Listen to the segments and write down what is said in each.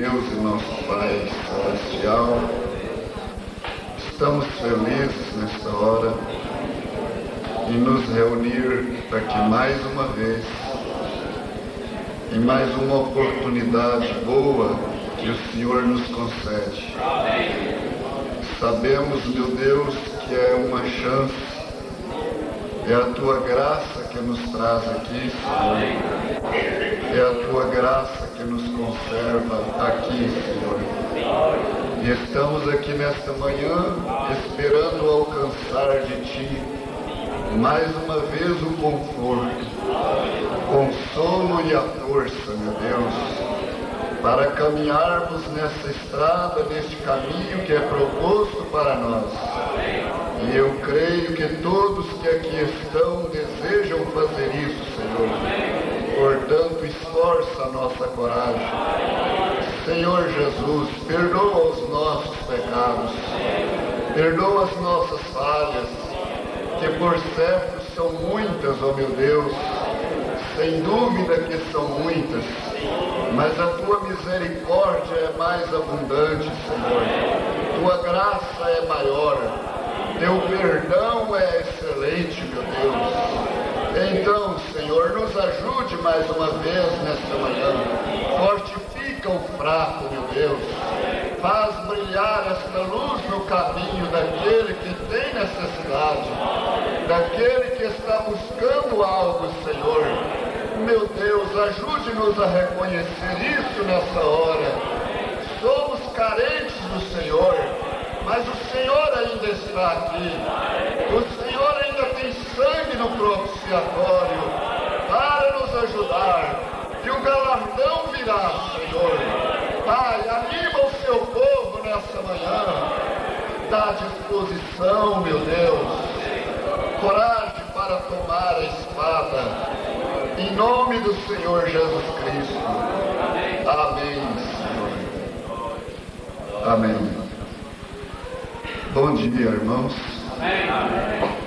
Deus e nosso Pai Celestial, estamos felizes nesta hora em nos reunir aqui mais uma vez, em mais uma oportunidade boa que o Senhor nos concede. Sabemos, meu Deus, que é uma chance, é a Tua graça que nos traz aqui, Senhor. É a Tua graça que nos conserva aqui, Senhor. E estamos aqui nesta manhã esperando alcançar de Ti mais uma vez o conforto, o consolo e a força, meu Deus, para caminharmos nessa estrada, neste caminho que é proposto para nós. E eu creio que todos que aqui estão desejam fazer isso, Senhor. Portanto, esforça a nossa coragem. Senhor Jesus, perdoa os nossos pecados, perdoa as nossas falhas, que por certo são muitas, ó meu Deus, sem dúvida que são muitas, mas a Tua misericórdia é mais abundante, Senhor. Tua graça é maior, Teu perdão é excelente, meu Deus. Então, Senhor, nos ajude mais uma vez nesta manhã. Fortifica o fraco, meu Deus. Faz brilhar esta luz no caminho daquele que tem necessidade, daquele que está buscando algo, Senhor. Meu Deus, ajude-nos a reconhecer isso nessa hora. Somos carentes do Senhor, mas o Senhor ainda está aqui. O Senhor ainda tem sangue no propiciatório para nos ajudar. E o galardão virá, Senhor. Pai, anima o Seu povo nessa manhã. Dá disposição, meu Deus. Coragem para tomar a espada. Em nome do Senhor Jesus Cristo. Amém, Senhor. Amém. Bom dia, irmãos. Amém.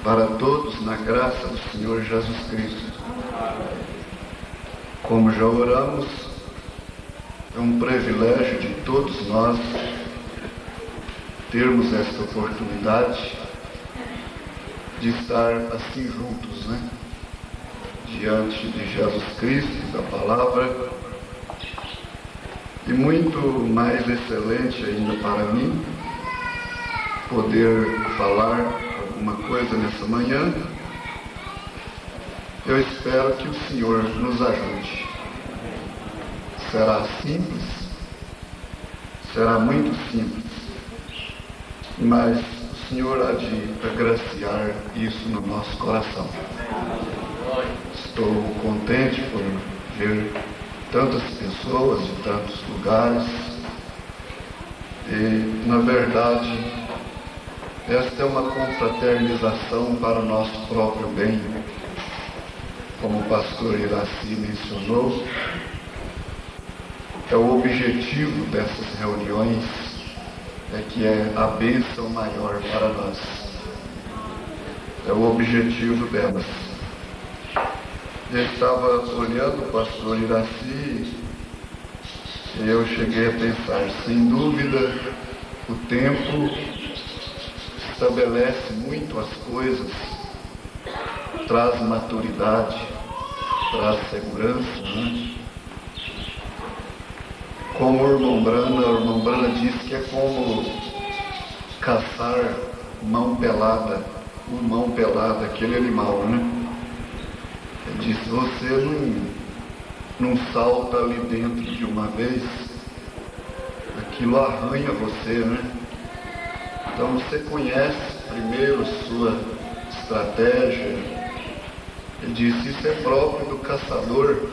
Para todos, na graça do Senhor Jesus Cristo. Como já oramos, é um privilégio de todos nós termos esta oportunidade de estar assim juntos, né? Diante de Jesus Cristo, da palavra. E muito mais excelente ainda para mim poder falar alguma coisa nessa manhã. Eu espero que o Senhor nos ajude. Será simples, será muito simples, mas o Senhor há de agraciar isso no nosso coração. Estou contente por ver tantas pessoas de tantos lugares e, na verdade, esta é uma confraternização para o nosso próprio bem. Como o pastor Iraci mencionou, é o objetivo dessas reuniões, é que é a bênção maior para nós. É o objetivo delas. Eu estava olhando o pastor Iraci e eu cheguei a pensar, sem dúvida, o tempo estabelece muito as coisas, traz maturidade, traz segurança, né? Como a irmã Brana diz que é como caçar mão pelada, aquele animal, né? Ele disse, você não salta ali dentro de uma vez, aquilo arranha você, né? Então você conhece primeiro sua estratégia. Ele disse, isso é próprio do caçador,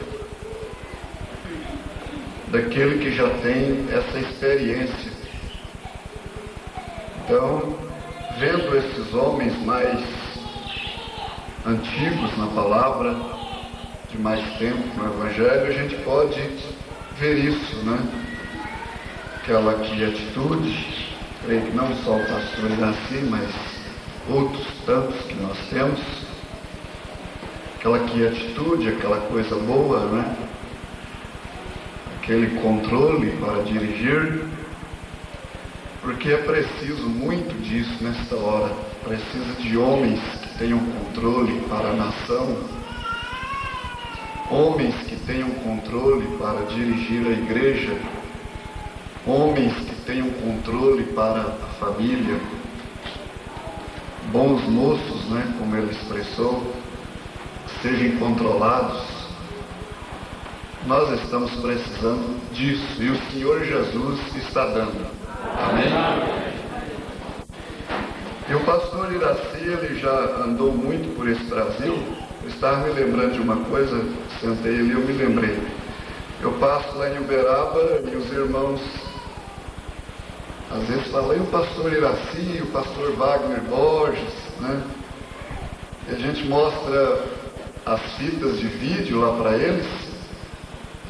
daquele que já tem essa experiência. Então, vendo esses homens mais antigos na palavra, de mais tempo no Evangelho, a gente pode ver isso, né? Aquela atitude, creio que não só o pastor Iraci, mas outros tantos que nós temos, aquela atitude, aquela coisa boa, né? aquele controle para dirigir, porque é preciso muito disso nesta hora. Precisa de homens que tenham controle para a nação, homens que tenham controle para dirigir a igreja, homens que tenham controle para a família, bons moços, né, como ele expressou, sejam controlados. Nós estamos precisando disso e o Senhor Jesus está dando. Amém? E o pastor Iraci, ele já andou muito por esse Brasil. Eu estava me lembrando de uma coisa, sentei ali e eu me lembrei. Eu passo lá em Uberaba e os irmãos às vezes falam, e o pastor Iraci, o pastor Wagner Borges, né? E a gente mostra as fitas de vídeo lá para eles,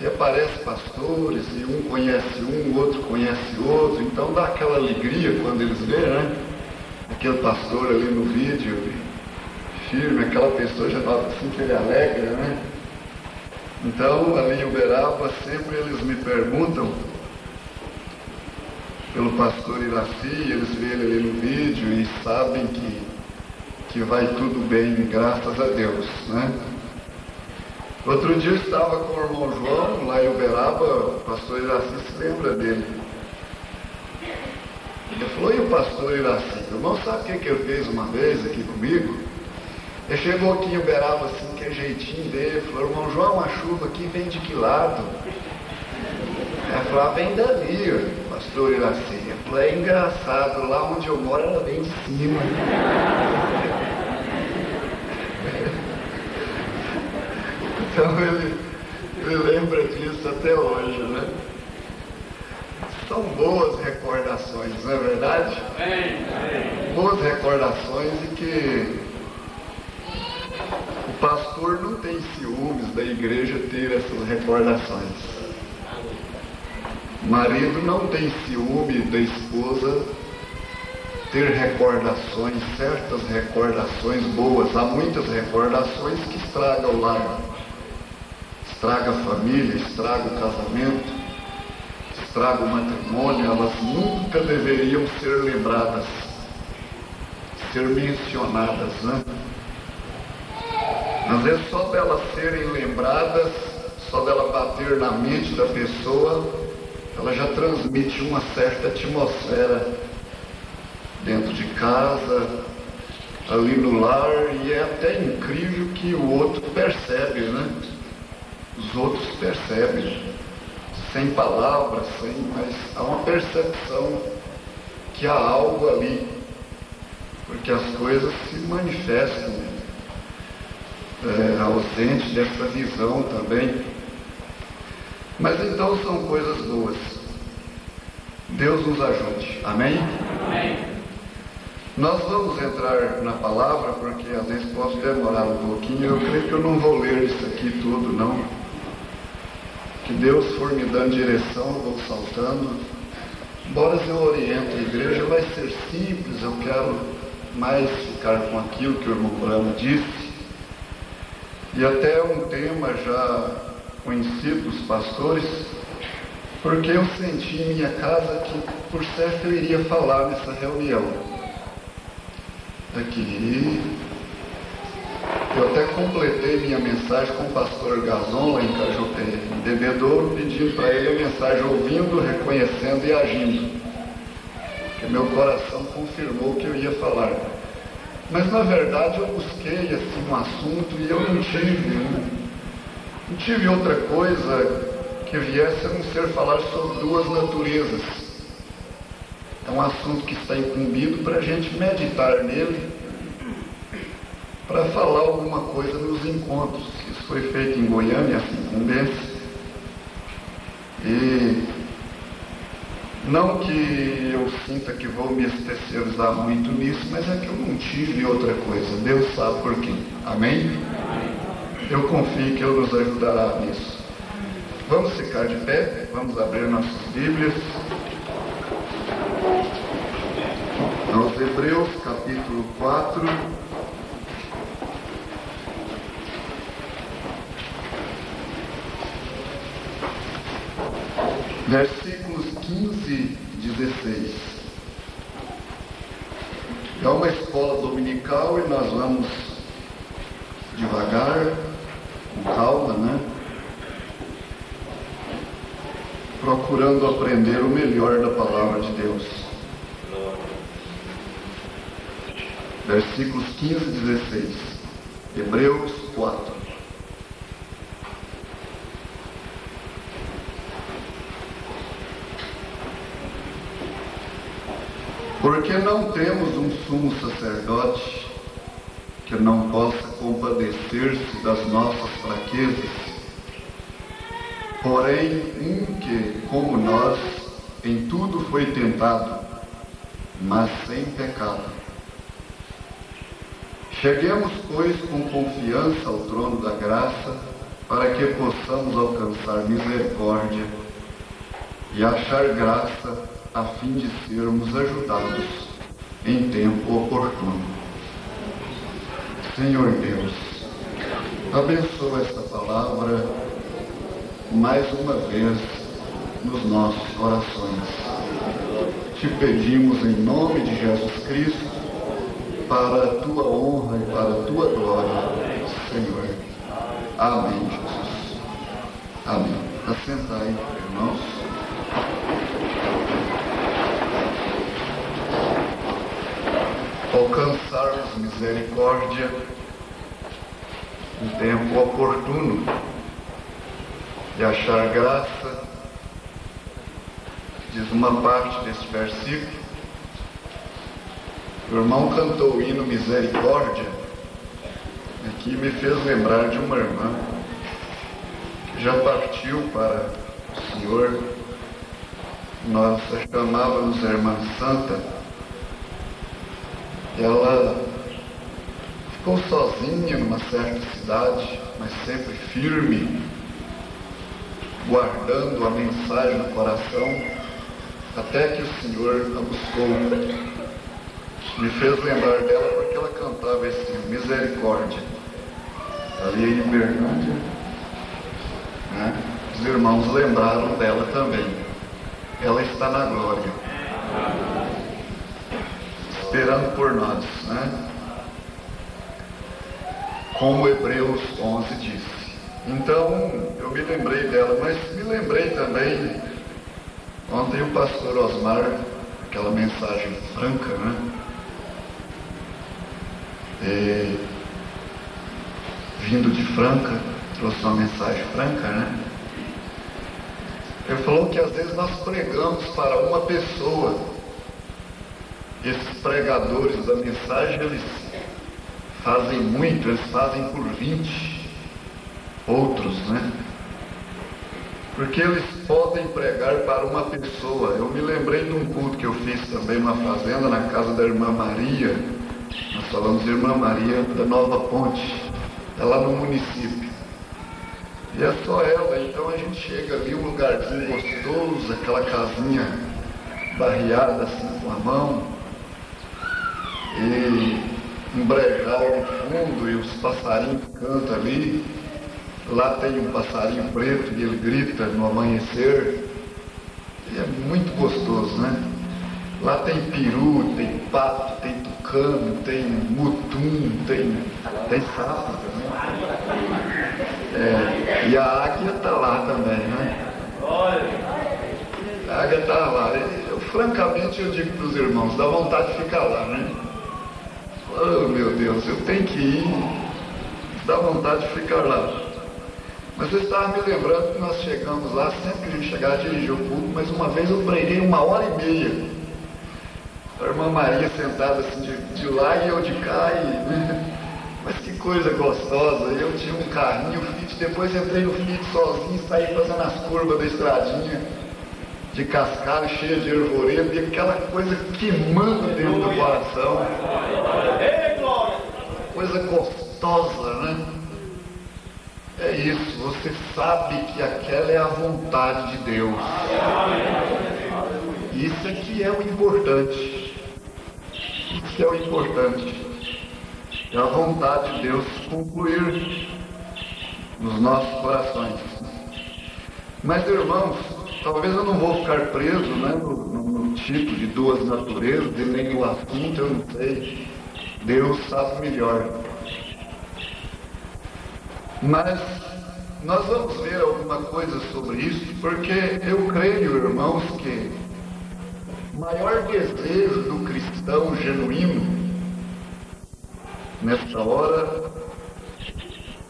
e aparecem pastores, e um conhece um, o outro conhece outro, então dá aquela alegria quando eles veem, né? Aquele pastor ali no vídeo, firme, aquela pessoa já nota assim que ele alegra, né? Então, ali em Uberaba, sempre eles me perguntam pelo pastor Iraci, eles veem ele ali no vídeo e sabem que vai tudo bem, graças a Deus, né? Outro dia eu estava com o irmão João, lá em Uberaba, o pastor Iraci se lembra dele. Ele falou, e o pastor Iraci? O irmão sabe o que ele fez uma vez aqui comigo? Ele chegou aqui em Uberaba assim, que é jeitinho dele, falou, irmão João, a chuva aqui vem de que lado? Ele falou, vem dali, pastor Iraci. Ele falou, é engraçado, lá onde eu moro ela vem de cima. Então ele lembra disso até hoje, né? São boas recordações, não é verdade? Boas recordações e que o pastor não tem ciúmes da igreja ter essas recordações. O marido não tem ciúme da esposa ter recordações, certas recordações boas. Há muitas recordações que estragam o lar, estraga a família, estraga o casamento, estraga o matrimônio. Elas nunca deveriam ser lembradas, ser mencionadas, né? Às vezes só delas serem lembradas, só dela bater na mente da pessoa, ela já transmite uma certa atmosfera dentro de casa, ali no lar, e é até incrível que o outro percebe, né? Os outros percebem, sem palavras, mas há uma percepção que há algo ali, porque as coisas se manifestam, ausente dessa visão também. Mas então são coisas boas. Deus nos ajude. Amém? Amém. Nós vamos entrar na palavra, porque às vezes posso demorar um pouquinho. Eu creio que eu não vou ler isso aqui tudo, não. Que Deus for me dando direção, eu vou saltando. Embora eu oriente a igreja, vai ser simples. Eu quero mais ficar com aquilo que o irmão Brano disse. E até um tema já conhecido dos pastores, porque eu senti em minha casa que, por certo, eu iria falar nessa reunião. Aqui, eu até completei minha mensagem com o pastor Gazon, lá em Cajupé, em Bebedouro, pedindo para ele a mensagem ouvindo, reconhecendo e agindo. Porque meu coração confirmou que eu ia falar. Mas, na verdade, eu busquei assim, um assunto e eu não tive outra coisa que viesse a não ser falar sobre duas naturezas. É um assunto que está incumbido para a gente meditar nele, para falar alguma coisa nos encontros. Isso foi feito em Goiânia, essa incumbência. E não que eu sinta que vou me especializar muito nisso, mas é que eu não tive outra coisa. Deus sabe por quê. Amém? Eu confio que Ele nos ajudará nisso. Vamos ficar de pé, vamos abrir nossas Bíblias. Aos Hebreus, capítulo 4. Versículos 15 e 16. É uma escola dominical e nós vamos devagar, com calma, né? Procurando aprender o melhor da palavra de Deus. Versículos 15 e 16. Hebreus 4. Porque não temos um sumo sacerdote que não possa compadecer-se das nossas fraquezas, porém um que, como nós, em tudo foi tentado, mas sem pecado. Cheguemos, pois, com confiança ao trono da graça, para que possamos alcançar misericórdia e achar graça, a fim de sermos ajudados em tempo oportuno. Senhor Deus, abençoa esta palavra mais uma vez nos nossos corações. Te pedimos em nome de Jesus Cristo, para a tua honra e para a tua glória, Senhor. Amém, Jesus. Amém. Assentai, irmãos. Alcançarmos misericórdia em tempo oportuno e achar graça, diz uma parte desse versículo. O irmão cantou o hino Misericórdia, que me fez lembrar de uma irmã que já partiu para o Senhor. Nós a chamávamos a irmã Santa. Ela ficou sozinha numa certa cidade, mas sempre firme, guardando a mensagem no coração, até que o Senhor a buscou. Me fez lembrar dela porque ela cantava esse Misericórdia. Ali em Berlândia, né? Os irmãos lembraram dela também. Ela está na glória, esperando por nós, né? Como Hebreus 11 disse. Então, eu me lembrei dela, mas me lembrei também, ontem o pastor Osmar, aquela mensagem franca, né? Vindo de Franca, trouxe uma mensagem franca, né? Ele falou que às vezes nós pregamos para uma pessoa. Esses pregadores da mensagem, eles fazem muito, eles fazem por 20 outros, né? Porque eles podem pregar para uma pessoa. Eu me lembrei de um culto que eu fiz também numa fazenda, na casa da irmã Maria. Nós falamos de irmã Maria da Nova Ponte, é lá no município. E é só ela, então a gente chega ali, um lugarzinho gostoso, aquela casinha barreada assim com a mão, e um brejal no fundo, e os passarinhos cantam ali. Lá tem um passarinho preto e ele grita no amanhecer, e é muito gostoso, né? Lá tem peru, tem pato, tem tucano, tem mutum, tem sapo também. E a águia está lá também, né? A águia está lá. Francamente, eu digo para os irmãos, dá vontade de ficar lá, né? Oh, meu Deus, eu tenho que ir. Dá vontade de ficar lá. Mas eu estava me lembrando que nós chegamos lá, sempre que a gente chegava a dirigir o culto, mas uma vez eu preguei 1h30. A irmã Maria sentada assim de lá e eu de cá, mas que coisa gostosa. Eu tinha um carrinho Fit, depois entrei no Fit sozinho, saí fazendo as curvas da estradinha de cascalho, cheia de arvoredo, e aquela coisa queimando dentro do coração. Coisa gostosa, né? É isso, você sabe que aquela é a vontade de Deus. Isso aqui é o importante. Isso é o importante. É a vontade de Deus concluir nos nossos corações. Mas, irmãos, Talvez eu não vou ficar preso, né, no tipo de duas naturezas, e nem no assunto, eu não sei. Deus sabe melhor. Mas nós vamos ver alguma coisa sobre isso, porque eu creio, irmãos, que o maior desejo do cristão genuíno, nesta hora,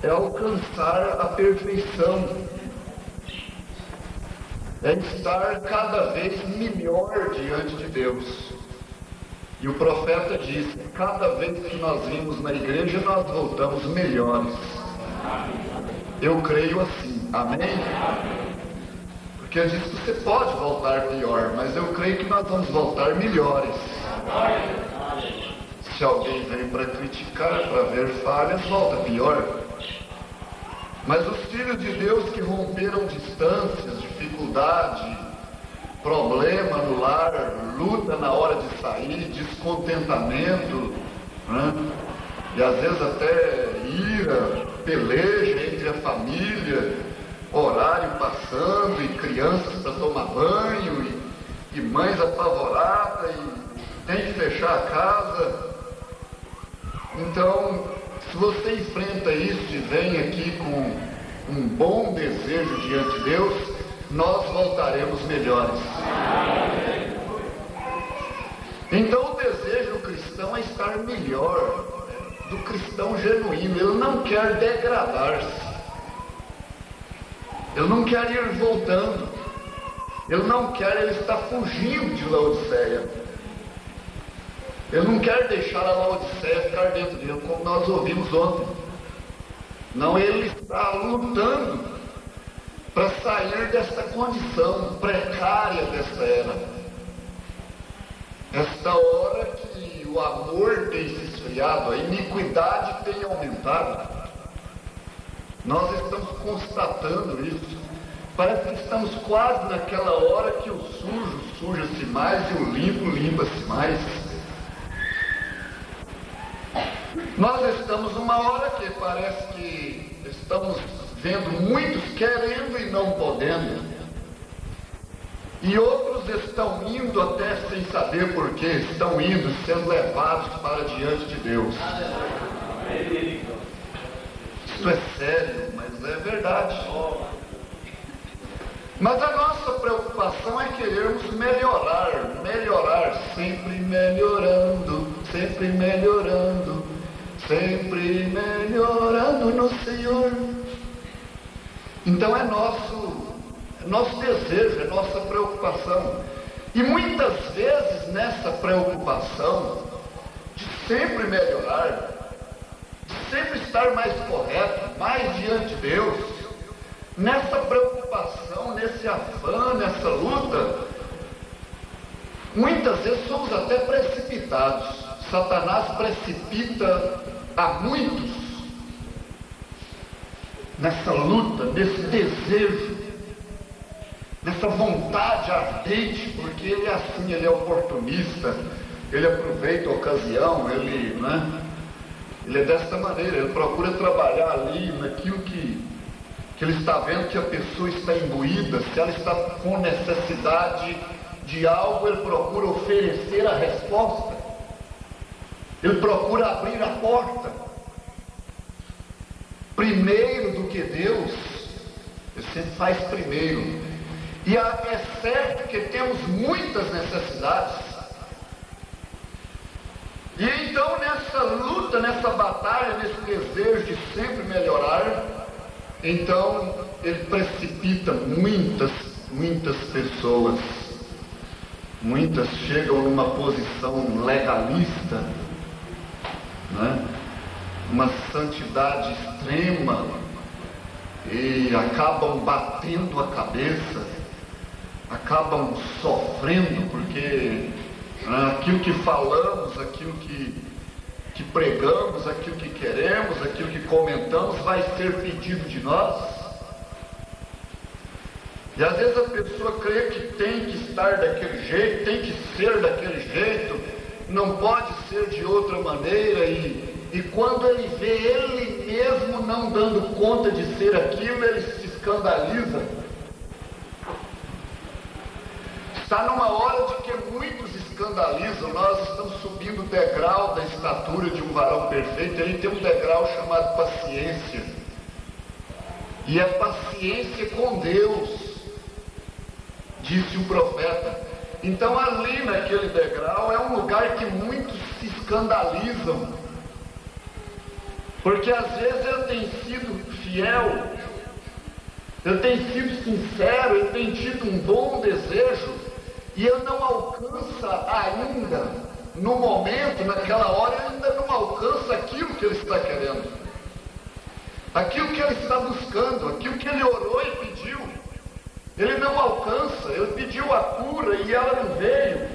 é alcançar a perfeição, é estar cada vez melhor diante de Deus. E o profeta disse: cada vez que nós vimos na igreja, nós voltamos melhores. Eu creio assim, amém? Porque ele disse: você pode voltar pior, mas eu creio que nós vamos voltar melhores. Se alguém vem para criticar, para ver falhas, volta pior. Mas os filhos de Deus que romperam distâncias, dificuldade, problema no lar, luta na hora de sair, descontentamento, né? E às vezes até ira, peleja entre a família, horário passando e crianças para tomar banho e mães apavoradas e tem que fechar a casa. Então, se você enfrenta isso e vem aqui com um bom desejo diante de Deus, nós voltaremos melhores. Então o desejo do cristão é estar melhor, do cristão genuíno. Ele não quer degradar-se, ele não quer ir voltando, ele está fugindo de Laodiceia. Ele não quer deixar a Laodiceia ficar dentro dele, como nós ouvimos ontem. Não, ele está lutando para sair desta condição precária desta era. Esta hora que o amor tem se esfriado, a iniquidade tem aumentado. Nós estamos constatando isso. Parece que estamos quase naquela hora que o sujo suja-se mais e o limpo limpa-se mais. Nós estamos numa hora que parece que estamos vendo muitos querendo e não podendo, e outros estão indo até sem saber porquê, estão indo, sendo levados para diante de Deus. Isso é sério, mas é verdade. Mas a nossa preocupação é querermos melhorar, sempre melhorando, sempre melhorando, sempre melhorando no Senhor. Então é nosso desejo, é nossa preocupação. E muitas vezes nessa preocupação de sempre melhorar, de sempre estar mais correto, mais diante de Deus, nessa preocupação, nesse afã, nessa luta, muitas vezes somos até precipitados. Satanás precipita a muitos nessa luta, nesse desejo, nessa vontade ardente, porque ele é assim, ele é oportunista, ele aproveita a ocasião, ele é desta maneira, ele procura trabalhar ali naquilo que ele está vendo que a pessoa está imbuída. Se ela está com necessidade de algo, ele procura oferecer a resposta, ele procura abrir a porta primeiro do que Deus. Ele sempre faz primeiro. E é certo que temos muitas necessidades, e então nessa luta, nessa batalha, nesse desejo de sempre melhorar, então ele precipita muitas pessoas. Muitas chegam numa posição legalista, né? Uma santidade extrema, e acabam batendo a cabeça, acabam sofrendo, porque aquilo que falamos, aquilo que pregamos, aquilo que queremos, aquilo que comentamos, vai ser pedido de nós. E às vezes a pessoa crê que tem que estar daquele jeito, tem que ser daquele jeito, não pode ser de outra maneira, e quando ele vê ele mesmo não dando conta de ser aquilo, ele se escandaliza. Está numa hora de que muitos escandalizam. Nós estamos subindo o degrau da estatura de um varão perfeito. Aí tem um degrau chamado paciência. E é paciência com Deus, disse o profeta. Então ali naquele degrau é um lugar que muitos se escandalizam, porque às vezes ele tem sido fiel, ele tem sido sincero, ele tem tido um bom desejo, e ele não alcança ainda, no momento, naquela hora, ele ainda não alcança aquilo que ele está querendo, aquilo que ele está buscando, aquilo que ele orou e pediu. Ele não alcança. Ele pediu a cura e ela não veio.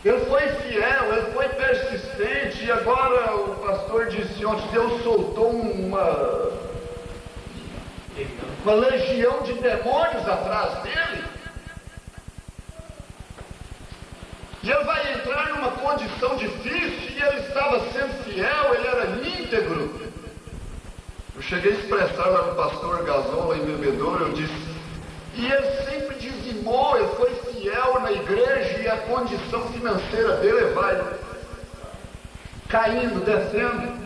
Ele foi fiel, ele foi persistente, e agora o pastor disse ontem, Deus soltou uma legião de demônios atrás dele. E ele vai entrar numa condição difícil, e ele estava sendo fiel, ele era íntegro. Eu cheguei a expressar lá no pastor Gazola em Bebedouro, eu disse, e ele sempre dizimou, ele foi fiel na igreja, e a condição financeira dele vai caindo, descendo.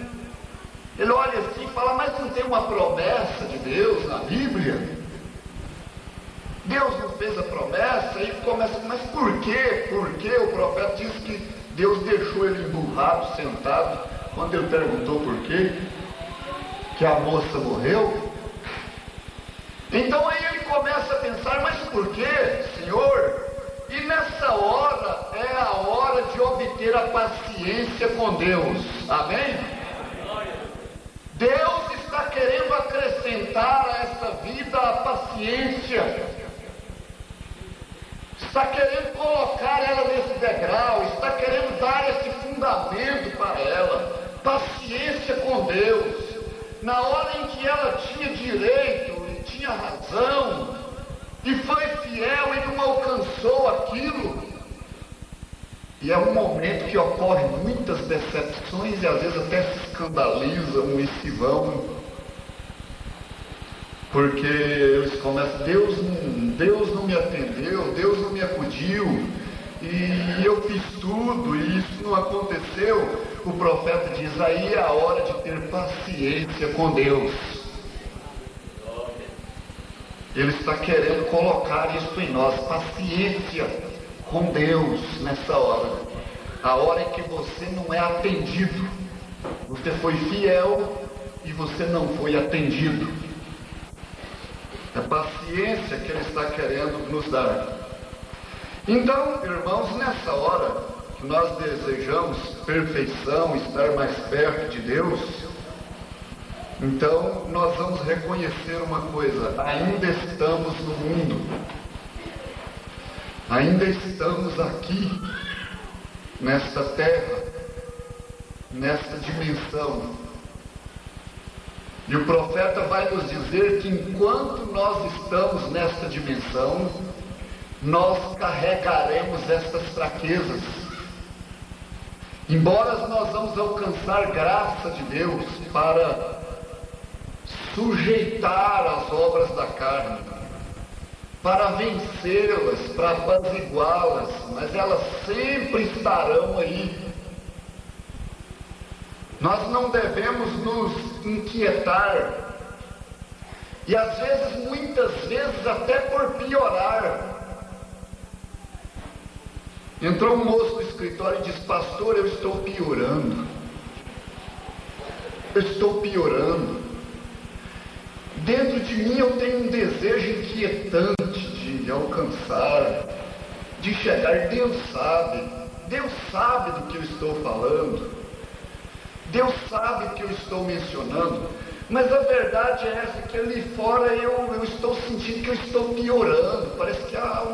Ele olha assim e fala, mas não tem uma promessa de Deus na Bíblia? Deus não fez a promessa? E começa, mas por quê? Porque o profeta diz que Deus deixou ele emburrado, sentado, quando ele perguntou por quê, que a moça morreu. Então aí ele começa a pensar, mas por quê, Senhor? E nessa hora é a hora de obter a paciência com Deus. Amém? Deus está querendo acrescentar a essa vida a paciência. Está querendo colocar ela nesse degrau, está querendo dar esse fundamento para ela. Paciência com Deus. Na hora em que ela tinha direito, tinha razão, e foi fiel e não alcançou aquilo, e é um momento que ocorrem muitas decepções, e às vezes até se escandalizam e se vão, porque eles começam, Deus não me atendeu, Deus não me acudiu, e eu fiz tudo e isso não aconteceu. O profeta diz, aí é a hora de ter paciência com Deus. Ele está querendo colocar isso em nós, paciência com Deus nessa hora. A hora em que você não é atendido. Você foi fiel e você não foi atendido. É paciência que Ele está querendo nos dar. Então, irmãos, nessa hora que nós desejamos perfeição, estar mais perto de Deus, então nós vamos reconhecer uma coisa, ainda estamos no mundo, ainda estamos aqui, nesta terra, nesta dimensão. E o profeta vai nos dizer que enquanto nós estamos nesta dimensão, nós carregaremos estas fraquezas. Embora nós vamos alcançar graça de Deus para sujeitar as obras da carne, para vencê-las, para apaziguá-las, mas elas sempre estarão aí. Nós não devemos nos inquietar, e às vezes, muitas vezes, até por piorar. Entrou um moço no escritório e disse, pastor, eu estou piorando. Eu estou piorando. Dentro de mim eu tenho um desejo inquietante de alcançar, de chegar. Deus sabe do que eu estou falando. Deus sabe o que eu estou mencionando. Mas a verdade é essa, que ali fora eu estou sentindo que eu estou piorando. Parece que há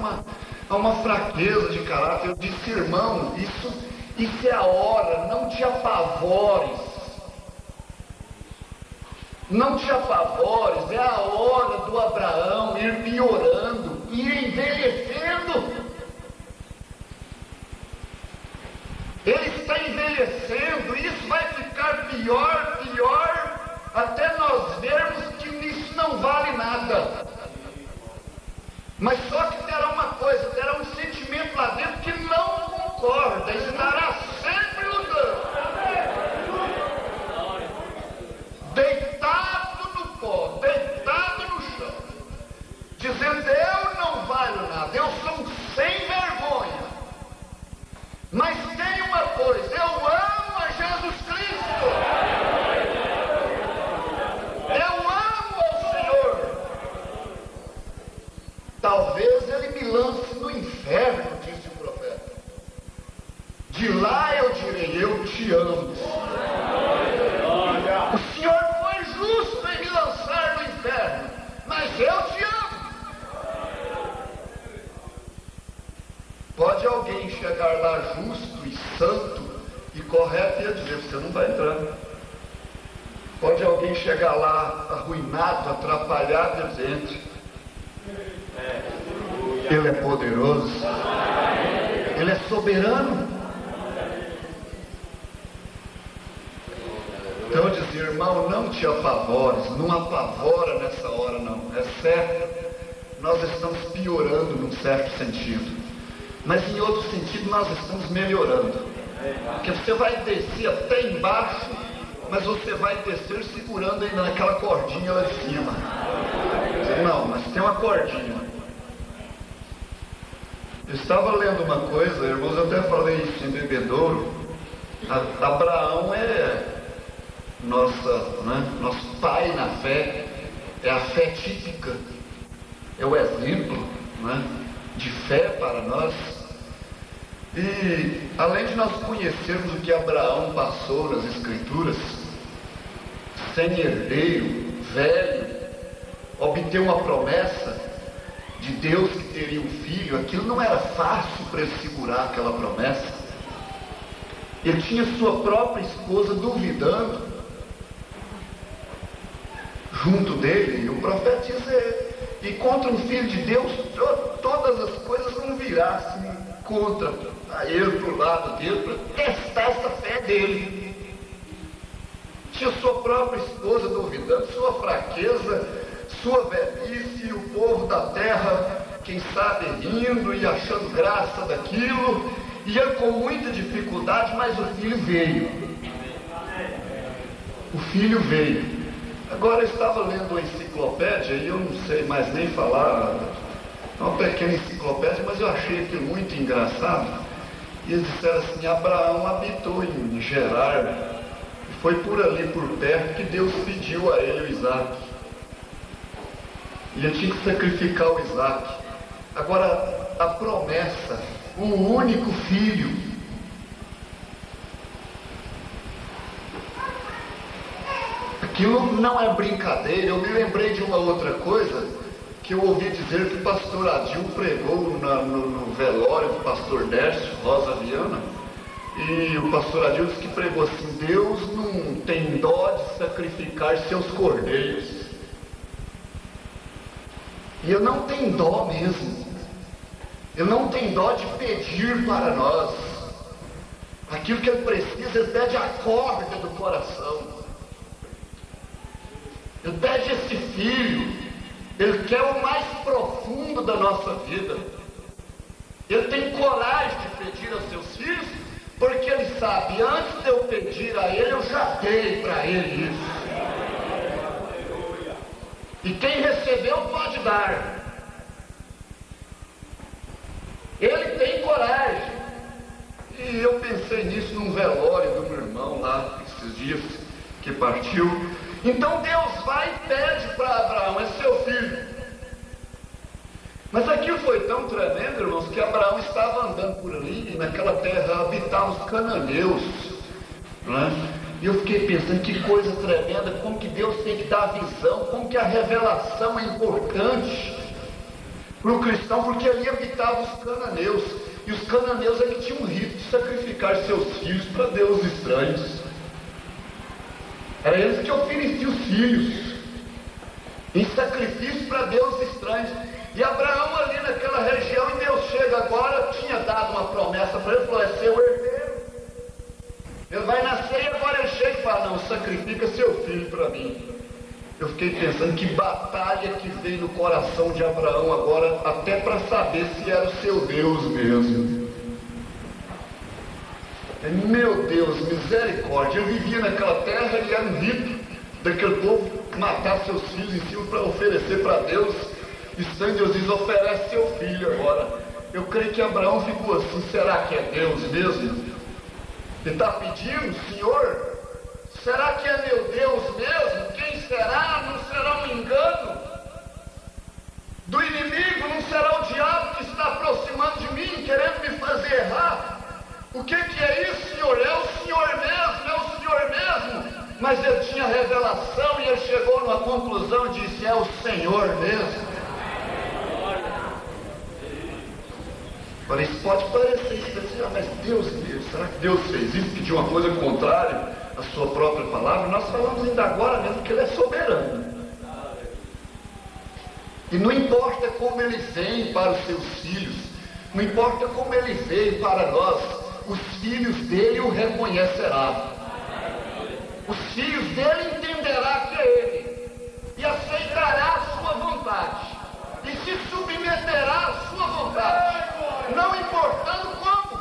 uma fraqueza de caráter. Eu disse, irmão, isso é a hora, não te apavores. Não te apavores, é a hora do Abraão ir piorando, ir envelhecendo. Ele está envelhecendo, isso vai ficar pior, até nós vermos que isso não vale nada. Mas só que terá uma coisa, terá Pode alguém chegar lá arruinado, atrapalhado, e dizer: Ele é poderoso, Ele é soberano. Então eu dizia: irmão, não te apavores, não apavora nessa hora não. É certo, nós estamos piorando num certo sentido, mas em outro sentido nós estamos melhorando. Porque você vai descer até embaixo, mas você vai descer segurando ainda naquela cordinha lá de cima. Não, mas tem uma cordinha. Eu estava lendo uma coisa, irmãos, eu até falei isso em Bebedouro. Abraão é nosso pai na fé, é a fé típica, é o exemplo, né, de fé para nós. E além de nós conhecermos o que Abraão passou nas Escrituras, sem herdeiro, velho, obter uma promessa de Deus que teria um filho, aquilo não era fácil para ele segurar aquela promessa. Ele tinha sua própria esposa duvidando junto dele, e o profeta diz: e contra um filho de Deus, todas as coisas vão virar assim, contra ele, para o lado dele, para testar essa fé dele. Tinha sua própria esposa duvidando, sua fraqueza, sua velhice, e o povo da terra, quem sabe, rindo e achando graça daquilo, e ele com muita dificuldade, mas o filho veio. O filho veio. Agora eu estava lendo uma enciclopédia, e eu não sei mais nem falar, é uma pequena enciclopédia, mas eu achei aquilo muito engraçado. E eles disseram assim: Abraão habitou em Gerar, e foi por ali, por perto, que Deus pediu a ele o Isaac. E ele tinha que sacrificar o Isaac. Agora, a promessa, o único filho, aquilo não é brincadeira. Eu me lembrei de uma outra coisa que eu ouvi dizer que o pastor Adil pregou no velório do pastor Dércio Rosa Viana. E o pastor Adil disse que pregou assim: Deus não tem dó de sacrificar seus cordeiros. E Ele não tem dó mesmo. Ele não tem dó de pedir para nós aquilo que Ele precisa. Ele pede a corda do coração. Ele pede esse filho. Ele quer o mais profundo da nossa vida. Ele tem coragem de pedir aos seus filhos, porque ele sabe: antes de eu pedir a ele, eu já dei para ele isso. E quem recebeu pode dar. Ele tem coragem. E eu pensei nisso num velório do meu irmão lá, esses dias que partiu. Então Deus vai e pede para Abraão: é seu filho. Mas aquilo foi tão tremendo, irmãos, que Abraão estava andando por ali, e naquela terra habitavam os cananeus, né? E eu fiquei pensando: que coisa tremenda, como que Deus tem que dar a visão, como que a revelação é importante para o cristão, porque ali habitavam os cananeus, e os cananeus é que tinham um rito de sacrificar seus filhos para deuses estranhos. Era eles que ofereciam os filhos em sacrifício para deuses estranhos. E Abraão ali naquela região, e Deus chega agora, tinha dado uma promessa para ele, falou: é seu herdeiro, ele vai nascer. E agora ele chega e fala: não, sacrifica seu filho para mim. Eu fiquei pensando que batalha que veio no coração de Abraão agora, até para saber se era o seu Deus mesmo. Meu Deus, misericórdia. Ele vivia naquela terra e era um rito daquele povo matar seus filhos em cima para oferecer para Deus. E então Deus diz: oferece seu filho agora. Eu creio que Abraão ficou assim: será que é Deus mesmo? Ele está pedindo: Senhor, será que é meu Deus mesmo? Quem será? Não será um engano do inimigo? Não será o diabo que está aproximando de mim, querendo me fazer errar? O que é isso, Senhor? É o Senhor mesmo, é o Senhor mesmo. Mas ele tinha revelação e ele chegou numa conclusão e disse: é o Senhor mesmo. Agora, isso pode parecer isso, mas Deus mesmo, será que Deus fez isso? Pediu uma coisa contrária a sua própria palavra, nós falamos ainda agora mesmo que Ele é soberano. E não importa como Ele vem para os seus filhos, não importa como Ele veio para nós, os filhos dele o reconhecerão. Os filhos dele entenderão que é Ele, e aceitará a sua vontade, e se submeterá à sua vontade, não importando como.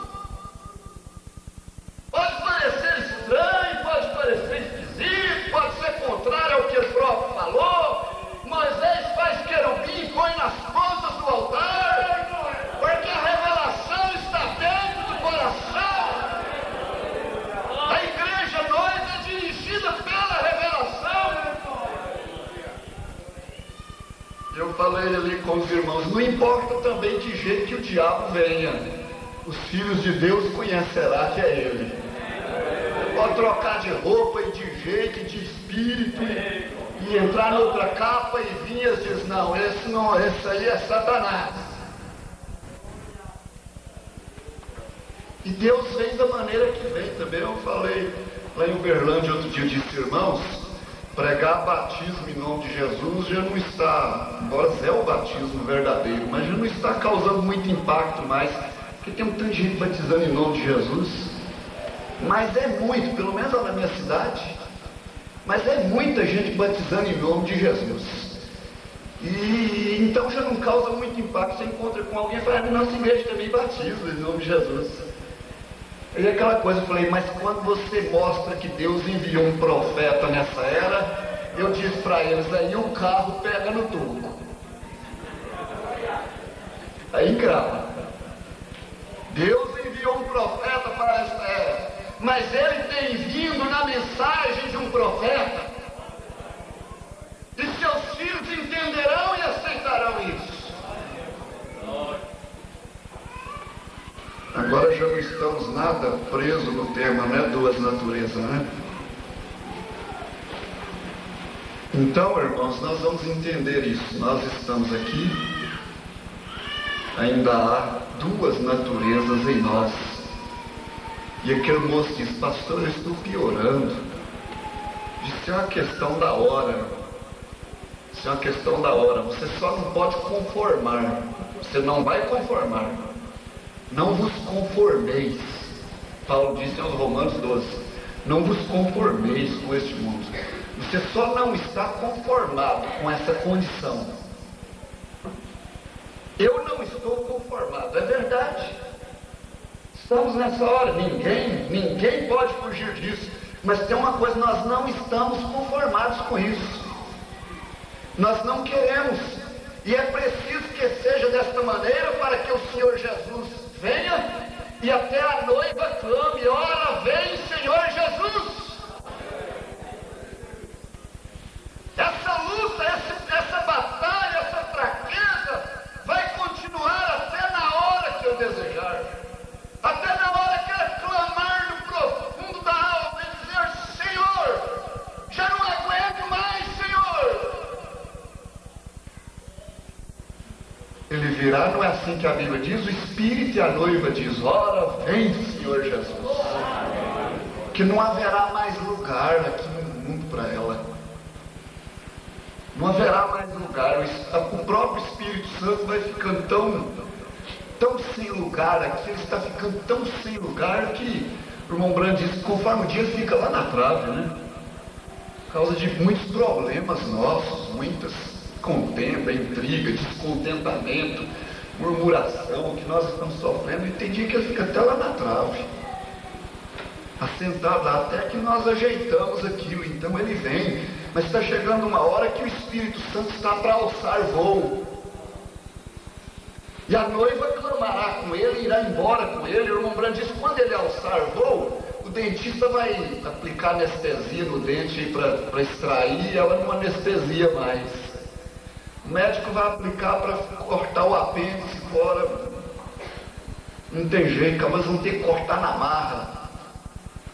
Pode parecer estranho, pode parecer esquisito, pode ser contrário ao que ele próprio falou. Moisés faz querubim e põe nas pontas do altar, porque a revelação está dentro do coração. A igreja noiva é dirigida pela revelação. Eu falei ali com os irmãos, não importa também de jeito que o diabo venha, os filhos de Deus conhecerá que é Ele. Pode trocar de roupa e de jeito e de espírito e entrar noutra capa e vir e diz, não, esse aí é Satanás. E Deus vem da maneira que vem também. Eu falei lá em Uberlândia outro dia, disse, irmãos, pregar batismo em nome de Jesus já não está, embora é o batismo verdadeiro, mas já não está causando muito impacto mais, porque tem um tanto de gente batizando em nome de Jesus. Mas é muito, pelo menos lá na minha cidade, mas é muita gente batizando em nome de Jesus. E então já não causa muito impacto. Você encontra com alguém e fala, nossa igreja também batiza em nome de Jesus. Aí aquela coisa, eu falei, mas quando você mostra que Deus enviou um profeta nessa era, eu disse para eles, aí o carro pega no turco. Aí grava. Deus enviou um profeta para essa era, mas ele tem vindo na mensagem de um profeta, e seus filhos entenderão e aceitarão isso. Agora já não estamos nada presos no tema, né? Duas naturezas, né? Então, irmãos, nós vamos entender isso. Nós estamos aqui, ainda há duas naturezas em nós. E aquele moço disse, pastor, eu estou piorando. Isso é uma questão da hora. Isso é uma questão da hora. Você só não pode conformar. Você não vai conformar. Não vos conformeis. Paulo disse aos Romanos 12. Não vos conformeis com este mundo. Você só não está conformado com essa condição. Eu não estou conformado. É verdade. Estamos nessa hora, ninguém pode fugir disso, mas tem uma coisa, nós não estamos conformados com isso, nós não queremos, e é preciso que seja desta maneira para que o Senhor Jesus venha e até a noiva clame, ora vem Senhor Jesus. Essa luta, essa batalha, essa fraqueza vai continuar até na hora que eu desejar. Até na hora que ele clamar no profundo da alma e dizer, Senhor, já não aguento mais, Senhor. Ele virá, não é assim que a Bíblia diz, o Espírito e a noiva diz, ora, vem, Senhor Jesus. Que não haverá mais lugar aqui no mundo para ela. Não haverá mais lugar. O próprio Espírito Santo vai ficando tão sem lugar aqui, ele está ficando tão sem lugar que o irmão Brando disse, conforme o dia fica lá na trave, né? Por causa de muitos problemas nossos, muitas contenda, intriga, descontentamento, murmuração que nós estamos sofrendo, e tem dia que ele fica até lá na trave, assentado lá, até que nós ajeitamos aquilo, então ele vem, mas está chegando uma hora que o Espírito Santo está para alçar voo. E a noiva clamará com ele, irá embora com ele. O irmão Brando diz, quando ele alçar voo, o dentista vai aplicar anestesia no dente para extrair, e ela não anestesia mais. O médico vai aplicar para cortar o apêndice fora. Não tem jeito, mas vão ter que cortar na marra.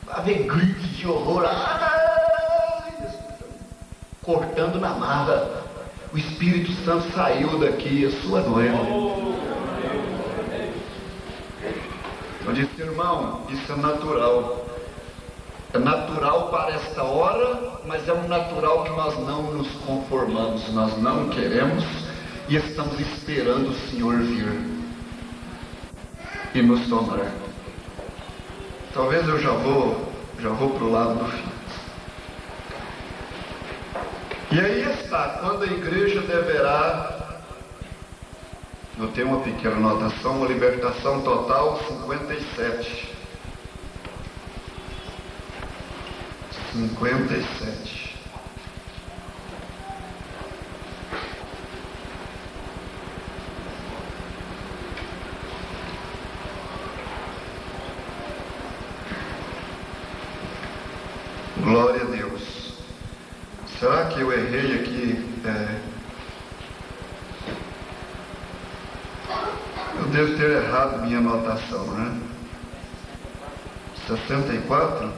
Vai haver gritos de horror. Cortando na marra. O Espírito Santo saiu daqui, a sua noiva. Eu disse, irmão, isso é natural. É natural para esta hora, mas é um natural que nós não nos conformamos, nós não queremos e estamos esperando o Senhor vir e nos tomar. Talvez eu já vou para o lado do fim. E aí está, quando a igreja deverá, eu tenho uma pequena anotação, uma libertação total, 57. 57. Glória a Deus. Será que eu errei aqui? Eu devo ter errado minha anotação, né? 64?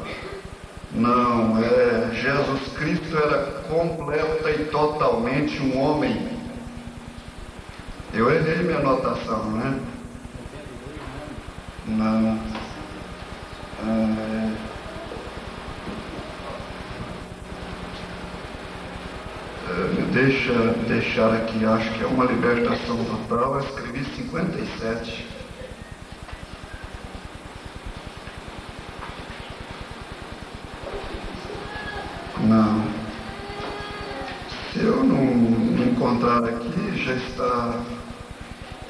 Não, Jesus Cristo era completa e totalmente um homem. Eu errei minha anotação, né? Não. Deixar aqui, acho que é uma libertação total. Eu escrevi 57. Não. Se eu não encontrar aqui, já está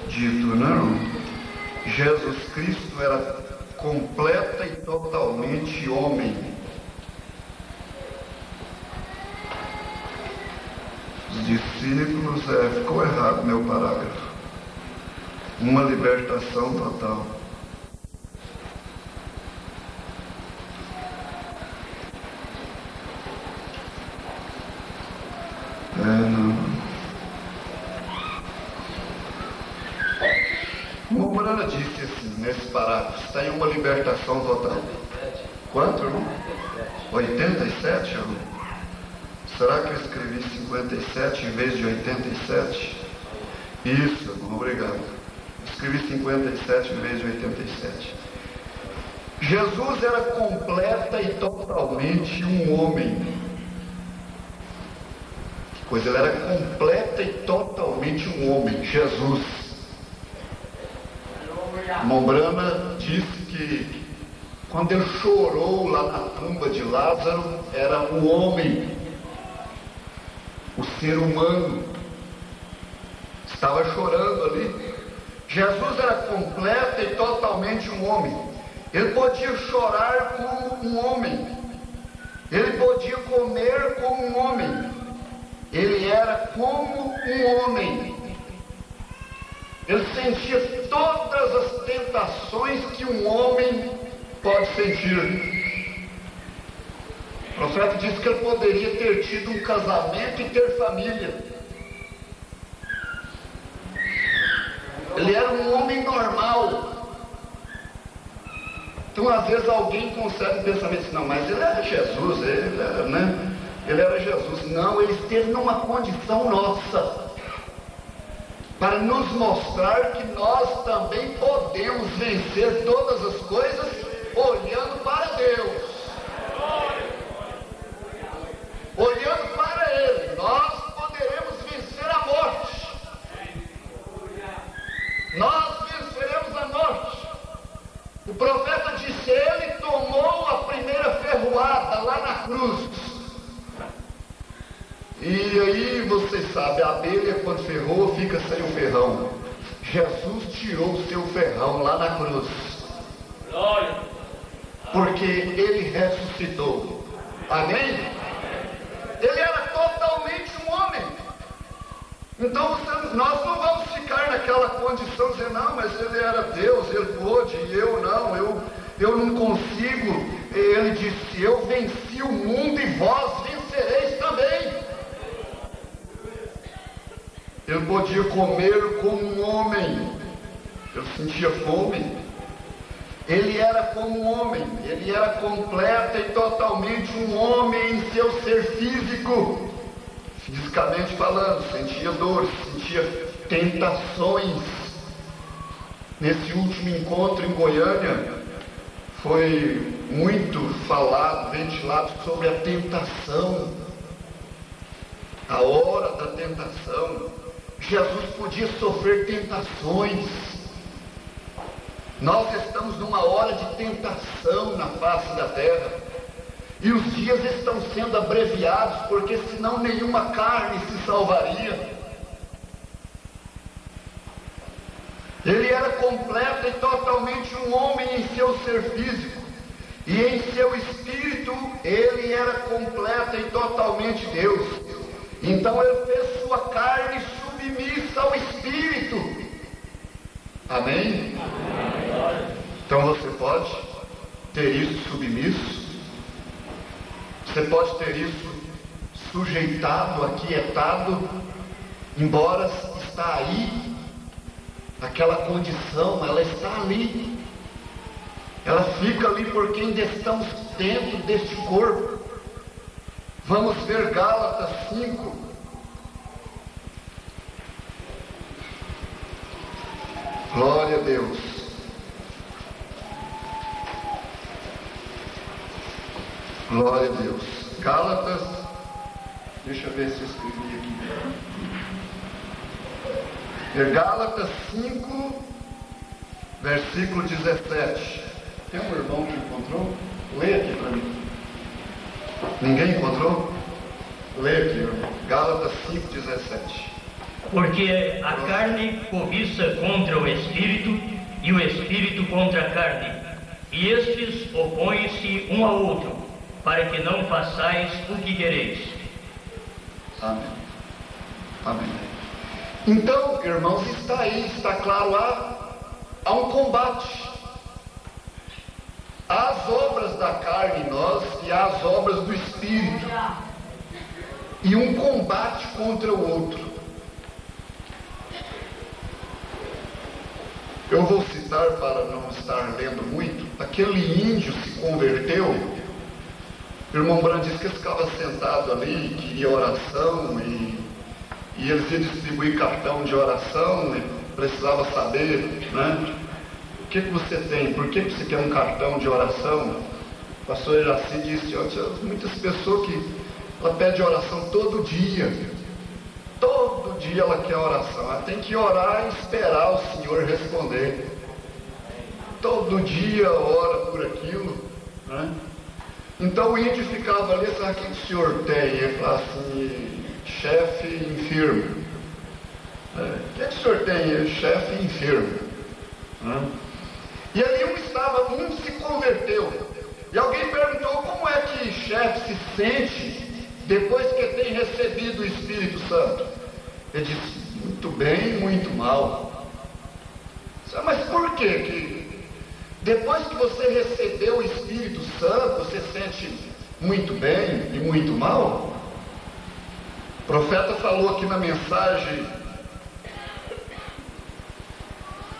dito, não. Jesus Cristo era completa e totalmente homem. Os discípulos, ficou errado meu parágrafo. Uma libertação total. Não. Mourana disse assim, nesse parágrafo, está em uma libertação total. Quanto, irmão? 87, irmão? Será que eu escrevi 57 em vez de 87? Isso, irmão, obrigado. Escrevi 57 em vez de 87. Jesus era completa e totalmente um homem. Pois ele era completa e totalmente um homem, Jesus. Mombrana disse que quando ele chorou lá na tumba de Lázaro, era um homem, o ser humano, estava chorando ali. Jesus era completa e totalmente um homem. Ele podia chorar como um homem, ele podia comer como um homem. Ele era como um homem. Ele sentia todas as tentações que um homem pode sentir. O profeta disse que ele poderia ter tido um casamento e ter família. Ele era um homem normal. Então, às vezes, alguém consegue pensar assim, não, mas ele era Jesus, ele era, né? Ele era Jesus. Não, ele esteve numa condição nossa, para nos mostrar que nós também podemos vencer todas as coisas olhando para Deus, olhando para Ele. Nós poderemos vencer a morte, nós venceremos a morte. O profeta disse, ele tomou a primeira ferroada lá na cruz. E aí você sabe, a abelha quando ferrou fica sem o ferrão. Jesus tirou o seu ferrão lá na cruz, porque ele ressuscitou. Amém? Ele era totalmente um homem. Então nós não vamos ficar naquela condição de dizer, não, mas ele era Deus, ele pôde, e eu não, eu não consigo. Ele disse, eu venci o mundo e vós vencereis também. Ele podia comer como um homem. Ele sentia fome. Ele era como um homem. Ele era completa e totalmente um homem em seu ser físico. Fisicamente falando, sentia dor, sentia tentações. Nesse último encontro em Goiânia, foi muito falado, ventilado sobre a tentação, a hora da tentação. Jesus podia sofrer tentações. Nós estamos numa hora de tentação na face da terra, e os dias estão sendo abreviados, porque senão nenhuma carne se salvaria. Ele era completo e totalmente um homem em seu ser físico, e em seu espírito ele era completo e totalmente Deus. Então ele fez sua carne submissa ao espírito. Amém? Então você pode ter isso submisso, você pode ter isso sujeitado, aquietado, embora está aí. Aquela condição, ela está ali. Ela fica ali porque ainda estamos dentro deste corpo. Vamos ver Gálatas 5. Glória a Deus. Glória a Deus. Gálatas, deixa eu ver se eu escrevi aqui. Gálatas 5, versículo 17. Tem um irmão que encontrou? Lê aqui para mim. Ninguém encontrou? Lê aqui, irmão. Gálatas 5, 17. Porque a carne cobiça contra o espírito, e o espírito contra a carne, e estes opõem-se um ao outro, para que não façais o que quereis. Amém. Amém. Então, irmãos, está aí, está claro, há um combate. Há as obras da carne em nós e há as obras do Espírito. E um combate contra o outro. Eu vou citar, para não estar lendo muito, aquele índio se converteu. O irmão Brandiscas ficava sentado ali, queria oração, e eles iam distribuir cartão de oração, e precisava saber, né? O que você tem? Por que você quer um cartão de oração? O pastor Iraci disse, muitas pessoas que ela pede oração todo dia. Todo dia ela quer oração. Ela tem que orar e esperar o Senhor responder. Todo dia ora por aquilo, né? Então o índio ficava ali, sabe o que o senhor tem? Ele falava assim, chefe enfermo. O que o senhor tem? Chefe enfermo. E ali um se converteu. E alguém perguntou como é que chefe se sente depois que tem recebido o Espírito Santo. Ele disse, muito bem, muito mal. Mas por quê? Que depois que você recebeu o Espírito Santo, você sente muito bem e muito mal? O profeta falou aqui na mensagem,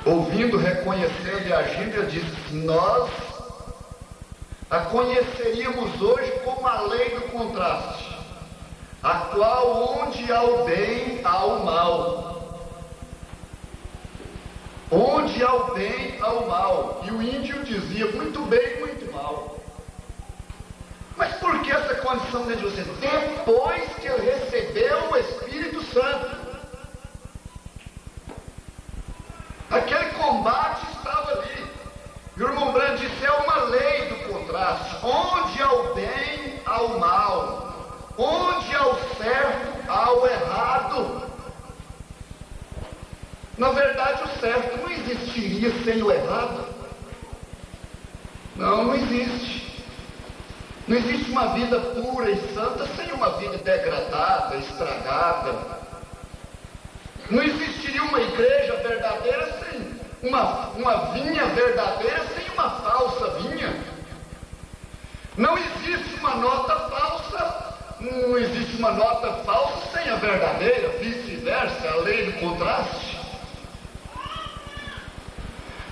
ouvindo, reconhecendo e agindo, ele disse, nós a conheceríamos hoje como a lei do contraste, a qual onde há o bem, há o mal. Onde há o bem, há o mal. E o índio dizia, muito bem, muito mal. Mas por que essa condição dentro de você? Depois que ele recebeu o Espírito Santo. Aquele combate estava ali. E o irmão Brando disse, é uma lei do contraste. Onde há o bem, há o mal. Onde há o certo, há o errado. Na verdade, o certo não existiria sem o errado. Não existe. Não existe uma vida pura e santa sem uma vida degradada, estragada. Não existiria uma igreja verdadeira sem uma vinha verdadeira sem uma falsa vinha. Não existe uma nota falsa, não existe uma nota falsa sem a verdadeira, vice-versa, a lei do contraste.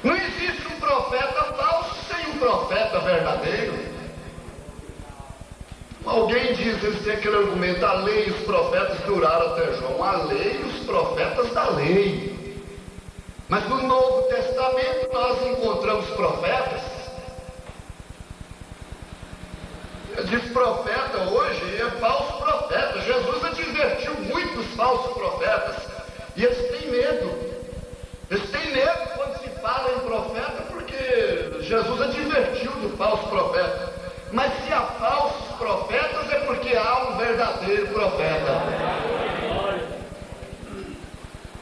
Não existe um profeta falso sem um profeta verdadeiro. Alguém diz, eles têm aquele argumento, a lei e os profetas duraram até João. A lei e os profetas da lei. Mas no Novo Testamento nós encontramos profetas diz profeta hoje, é falso profeta. Jesus advertiu muito os falsos profetas. E eles têm medo. Eles têm medo quando se fala em profeta, porque Jesus advertiu do falso profeta. Mas se há falsos profetas, é porque há um verdadeiro profeta.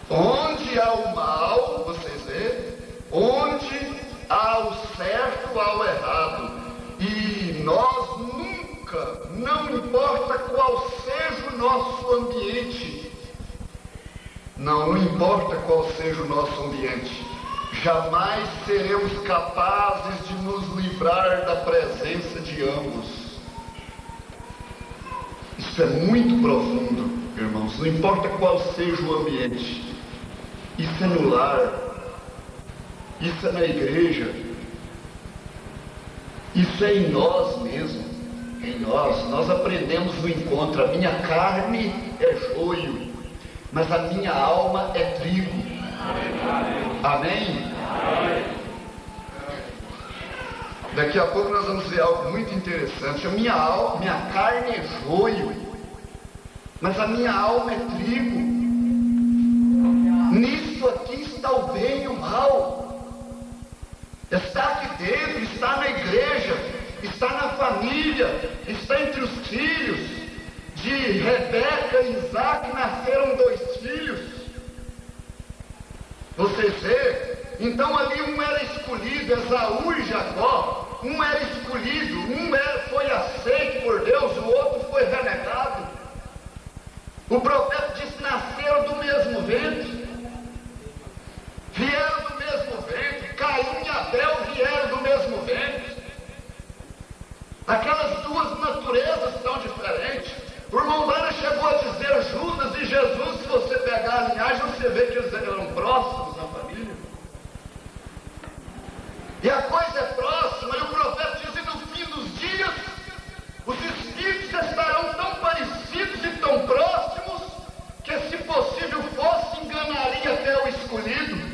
Onde há o mal, vocês veem, onde há o certo, há o errado. E nós nunca, não importa qual seja o nosso ambiente, não importa qual seja o nosso ambiente, jamais seremos capazes de nos livrar da presença de ambos. Isso é muito profundo, irmãos. Não importa qual seja o ambiente. Isso é no lar. Isso é na igreja. Isso é em nós mesmos. Em nós aprendemos no encontro. A minha carne é joio, mas a minha alma é trigo. Amém? Daqui a pouco nós vamos ver algo muito interessante. Minha carne é joio, mas a minha alma é trigo. Nisso aqui está o bem e o mal. Está aqui dentro, está na igreja, está na família, está entre os filhos. De Rebeca e Isaac nasceram 2 filhos. Vocês veem? Então ali um era escolhido, Esaú e Jacó. Um era escolhido, foi aceito por Deus, o outro foi renegado. O profeta disse: nasceram do mesmo ventre, vieram do mesmo ventre. Caim e Abel vieram do mesmo ventre. Aquelas 2 naturezas tão diferentes. O irmão Lara chegou a dizer Judas e Jesus. Se você pegar a linhagem, você vê que eles eram próximos na família. E a coisa é próxima, e o profeta diz: e no fim dos dias, os espíritos estarão tão parecidos e tão próximos, que se possível fosse, enganaria até o escolhido.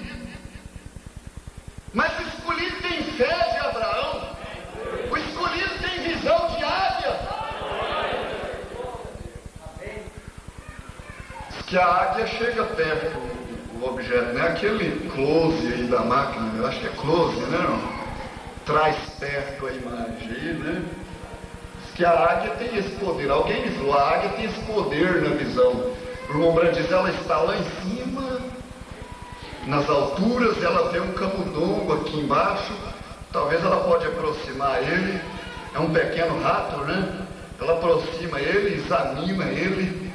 Mas o escolhido tem fé de Abraão, o escolhido tem visão de águia. Diz que a águia chega perto, o objeto, não é aquele close aí da máquina, eu acho que é close, né? Não? Traz perto a imagem aí, né? Diz que a águia tem esse poder. Alguém me falou: a águia tem esse poder na visão. O irmão Brandt diz: ela está lá em cima, nas alturas, ela vê um camundongo aqui embaixo. Talvez ela pode aproximar ele. É um pequeno rato, né? Ela aproxima ele, examina ele.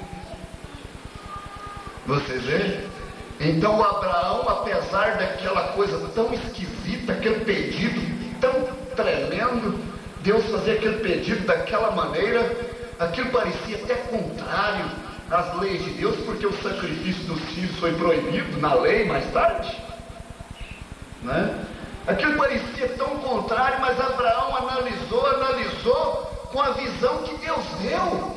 Vocês veem? Então Abraão, apesar daquela coisa tão esquisita, aquele pedido tão tremendo, Deus fazia aquele pedido daquela maneira, aquilo parecia até contrário às leis de Deus, porque o sacrifício dos filhos foi proibido na lei mais tarde, né? Aquilo parecia tão contrário, mas Abraão analisou com a visão que Deus deu.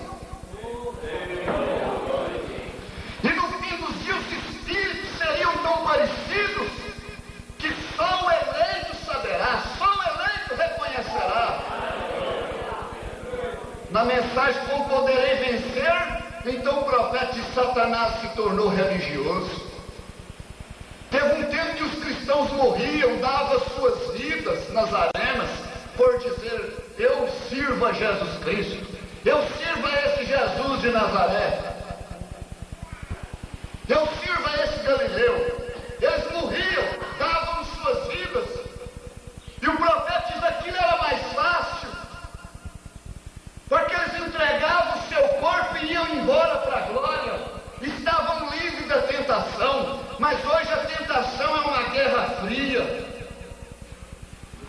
E no fim dos dias os espíritos seriam tão parecidos que só o eleito saberá, só o eleito reconhecerá. Na mensagem "como poderei vencer", então o profeta de Satanás se tornou religioso. Teve um tempo que os cristãos morriam, davam suas vidas nas arenas por dizer: eu sirvo a Jesus Cristo, eu sirvo a esse Jesus de Nazaré, eu sirvo a esse Galileu. Eles morriam, davam suas vidas, e o profeta diz: aquilo era mais fácil, porque eles entregavam o seu corpo e iam embora para a glória, estavam livres da tentação. Mas hoje a tentação é uma guerra fria,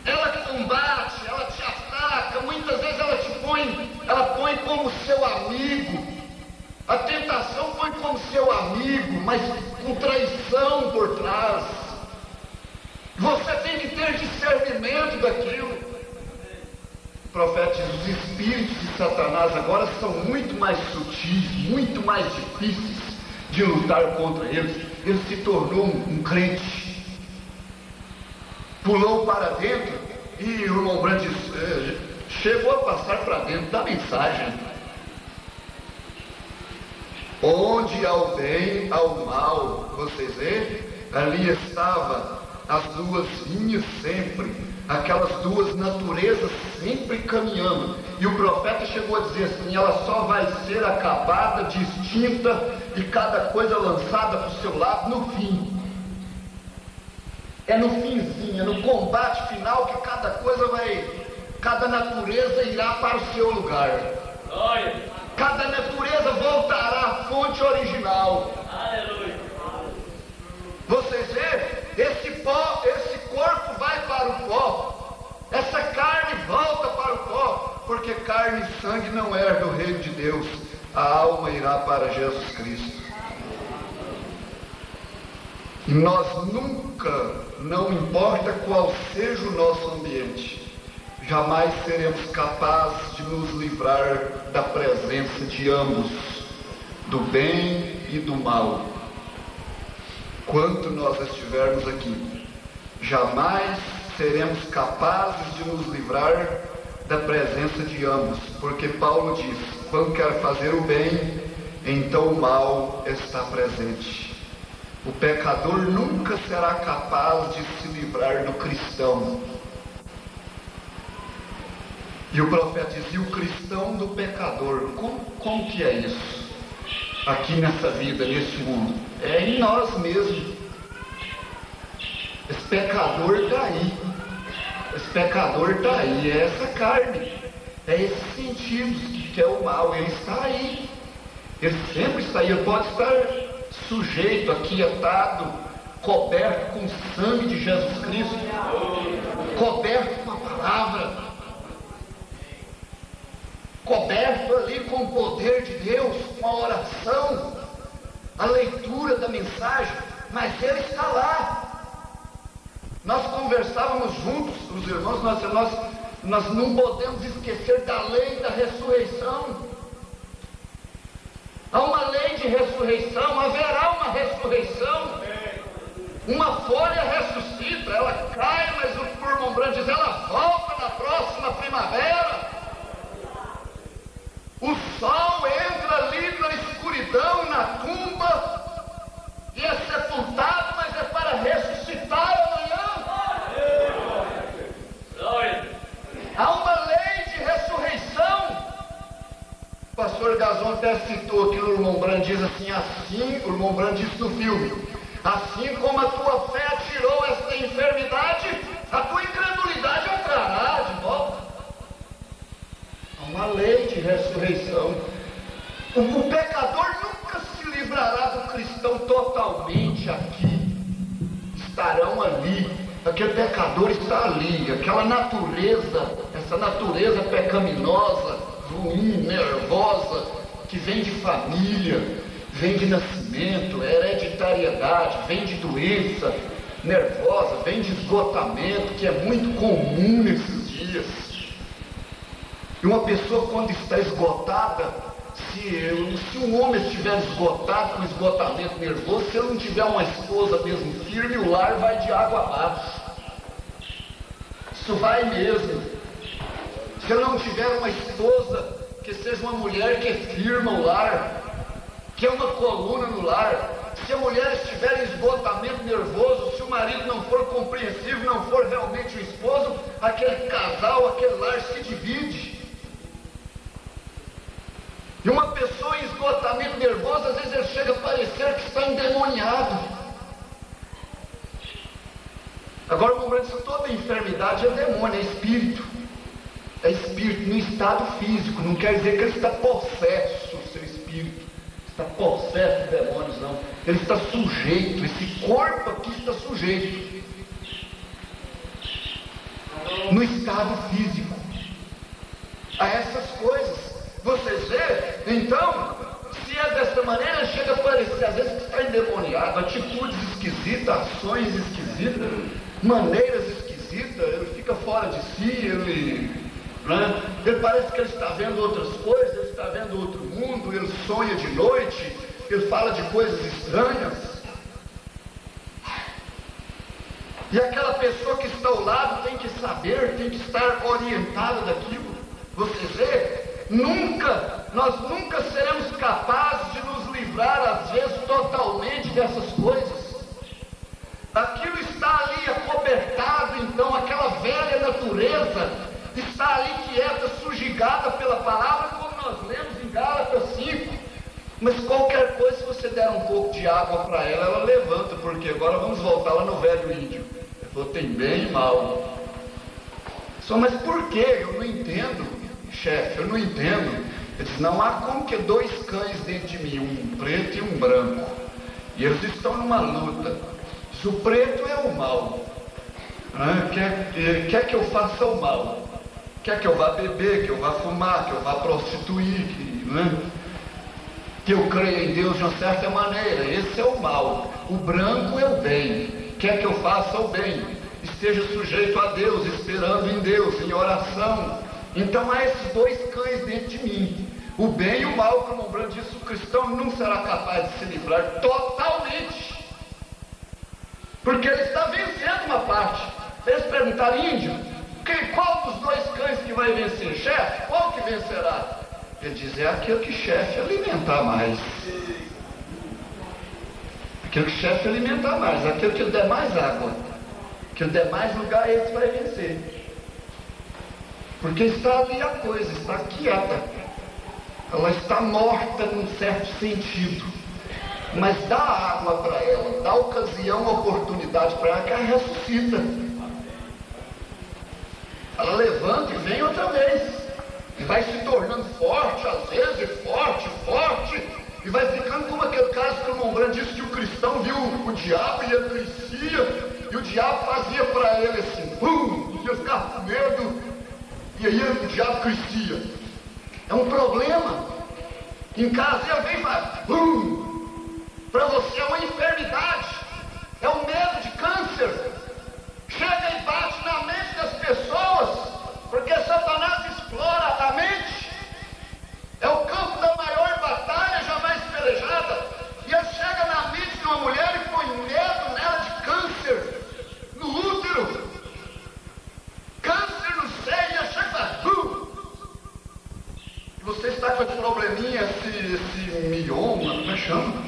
ela combate, ela te ataca, muitas vezes ela põe como seu amigo. A tentação põe como seu amigo, mas com traição por trás. Você tem que ter discernimento daquilo. O profeta diz: os espíritos de Satanás agora são muito mais sutis, muito mais difíceis de lutar contra eles. Ele se tornou um crente, pulou para dentro, e o irmão Brandt diz: chegou a passar para dentro da mensagem. Onde há o bem, há o mal. Vocês veem? Ali estava as duas linhas sempre, aquelas duas naturezas sempre caminhando. E o profeta chegou a dizer assim: ela só vai ser acabada, distinta e cada coisa lançada para o seu lado no fim. É no finzinho, é no combate final que cada coisa cada natureza irá para o seu lugar. Cada natureza voltará à fonte original. Aleluia. Vocês veem? Esse corpo vai para o pó. Essa carne volta para o pó. Porque carne e sangue não é do reino de Deus. A alma irá para Jesus Cristo. E nós nunca, não importa qual seja o nosso ambiente, jamais seremos capazes de nos livrar da presença de ambos, do bem e do mal. Quanto nós estivermos aqui, jamais seremos capazes de nos livrar da presença de ambos, porque Paulo diz: quando quer fazer o bem, então o mal está presente. O pecador nunca será capaz de se livrar do cristão. E o profeta dizia: o cristão do pecador. Como que é isso? Aqui nessa vida, neste mundo. É em nós mesmos. Esse pecador está aí. Esse pecador está aí. É essa carne. É esses sentidos que é o mal. Ele está aí. Ele sempre está aí. Ele pode estar sujeito, aquietado, coberto com o sangue de Jesus Cristo, coberto com a palavra, coberto ali com o poder de Deus, com a oração, a leitura da mensagem, mas ele está lá. Nós conversávamos juntos, os irmãos, nós não podemos esquecer da lei da ressurreição. Há uma lei de ressurreição, haverá uma ressurreição. Uma folha ressuscita, ela cai, mas o irmão Branco diz: ela volta na próxima primavera. O sol entra ali na escuridão, na tumba, e é sepultado, mas é para ressuscitar amanhã. Há uma lei de ressurreição. O pastor Gazon até citou aqui, o irmão Branco diz assim: o irmão Branco disse no filme: assim como a tua fé tirou esta enfermidade, a tua incredulidade a trará de volta. Há uma lei de ressurreição. O pecador nunca se livrará do cristão totalmente aqui. Estarão ali. Aquele pecador está ali. Aquela natureza, essa natureza pecaminosa, ruim, nervosa, que vem de família, vem de nascimento, hereditariedade, vem de doença nervosa, vem de esgotamento, que é muito comum nesses dias. E uma pessoa, quando está esgotada, se um homem estiver esgotado com esgotamento nervoso, se ele não tiver uma esposa mesmo firme, o lar vai de água abaixo. Isso vai mesmo. Se ele não tiver uma esposa que seja uma mulher que firma o lar, que é uma coluna no lar, se a mulher estiver em esgotamento nervoso, se o marido não for compreensivo, não for realmente o esposo, aquele casal, aquele lar se divide. E uma pessoa em esgotamento nervoso, às vezes ele chega a parecer que está endemoniado. Agora, o momento de toda enfermidade é demônio, é espírito. É espírito no estado físico, não quer dizer que ele está possesso, o seu espírito. Está possesso de demônios, não. Ele está sujeito, esse corpo aqui está sujeito. No estado físico. A essas coisas. Vocês veem? Então, se é dessa maneira, chega a parecer, às vezes, que está endemoniado, atitudes esquisitas, ações esquisitas, maneiras esquisitas, ele fica fora de si, ele parece que ele está vendo outras coisas, ele está vendo outro mundo, ele sonha de noite, ele fala de coisas estranhas. E aquela pessoa que está ao lado tem que saber, tem que estar orientada daquilo. Você vê, nós nunca seremos capazes de nos livrar, às vezes, totalmente dessas coisas. Aquilo está ali acobertado, então, aquela velha natureza está ali quieta, sujigada pela palavra, como nós lemos em Gálatas 5. Mas qualquer coisa, se você der um pouco de água para ela, ela levanta, porque agora vamos voltar lá no velho índio. Ele falou, tem bem e mal. Só, mas por quê? Eu não entendo, chefe, eu não entendo. Ele disse, não há como que dois cães dentro de mim, um preto e um branco. E eles estão numa luta. Diz, o preto é o mal. Quer que eu faça o mal. Quer que eu vá beber, que eu vá fumar, que eu vá prostituir, que eu creia em Deus de uma certa maneira. Esse é o mal. O branco é o bem. Quer que eu faça o bem. Esteja sujeito a Deus, esperando em Deus, em oração. Então há esses dois cães dentro de mim. O bem e o mal, como o Branco disse, o cristão não será capaz de se livrar totalmente. Porque ele está vencendo uma parte. Eles perguntaram, índio, qual dos dois cães que vai vencer? Chefe, qual que vencerá? Ele diz, é aquele que chefe alimentar mais. Aquele que chefe alimentar mais, aquele que der mais água, que der mais lugar, esse vai vencer. Porque está ali a coisa, está quieta. Ela está morta num certo sentido. Mas dá água para ela, dá ocasião, oportunidade para ela, que ela ressuscita. Ela levanta e vem outra vez. E vai se tornando forte, às vezes, forte. E vai ficando como aquele caso que o irmão Branco disse que o cristão viu o diabo e ele crescia. E o diabo fazia para ele assim, e ele ficava com medo. E aí o diabo crescia. É um problema. Em casa ele vem e faz, para você é uma enfermidade. É um medo de câncer. Chega e bate na mente das pessoas, porque Satanás explora a mente. É o campo da maior batalha jamais pelejada. E ele chega na mente de uma mulher e põe medo nela de câncer no útero, câncer no seio, e ela chega e fala, e você está com esse probleminha, esse mioma, como é que chama?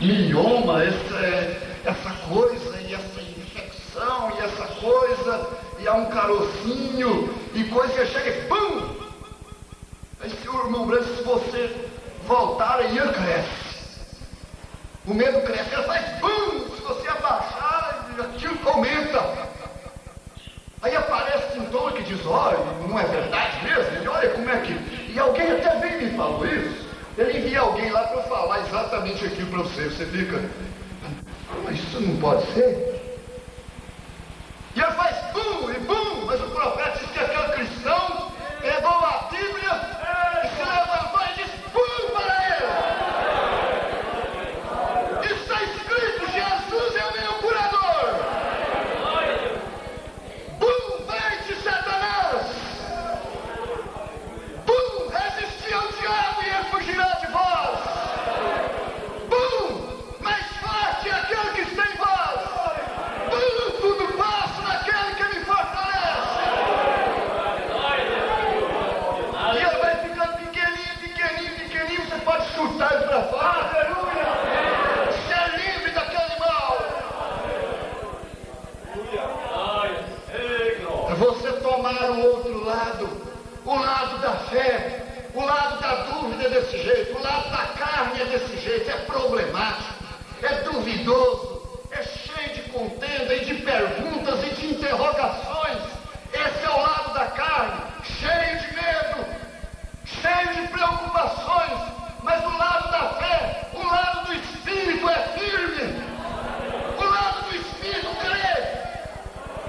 Mioma, essa coisa, e essa infecção, e essa coisa, e há um carocinho, e coisa que chega e pum! Aí se o irmão Branco, se você voltar, aí ele cresce. O medo cresce, ela faz pum! Se você abaixar, aquilo aumenta. Aí aparece sintoma que diz, olha, não é verdade mesmo? E olha como é que... E alguém até veio e me falou isso. Ele envia alguém lá para falar exatamente aquilo para você. Você fica, mas isso não pode ser? E ele faz bum e bum, mas o profeta diz que aquele cristão pegou a Bíblia e se levantou e disse bum para ele. Está escrito, Jesus é o meu curador. Bum, vence Satanás. Bum, resistir ao diabo e ele fugirá de vós. Bum, mais forte é aquele que está em vós. Bum, tudo passo naquele que me fortalece. E ele vai ficando pequenininho, você pode chutar ele para fora. Aleluia! Ser livre daquele mal. É você tomar o outro lado, o lado da fé. O lado da dúvida é desse jeito, o lado da carne é desse jeito, é problemático, é duvidoso, é cheio de contenda e de perguntas e de interrogações. Esse é o lado da carne, cheio de medo, cheio de preocupações, mas o lado da fé, o lado do Espírito é firme, o lado do Espírito crê,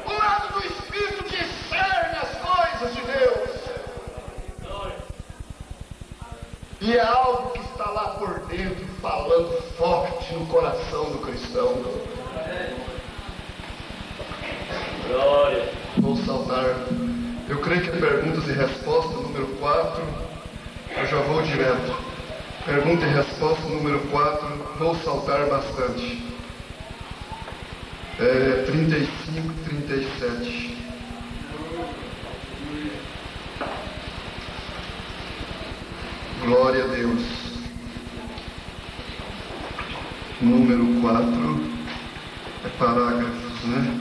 o lado do Espírito discerne as coisas de Deus. E é algo que está lá por dentro, falando forte no coração do cristão. Glória. Vou saltar. Eu creio que é perguntas e respostas, número 4. Eu já vou direto. Pergunta e resposta, número 4. Vou saltar bastante. 35, 37. Glória a Deus. Número 4 é parágrafos, né?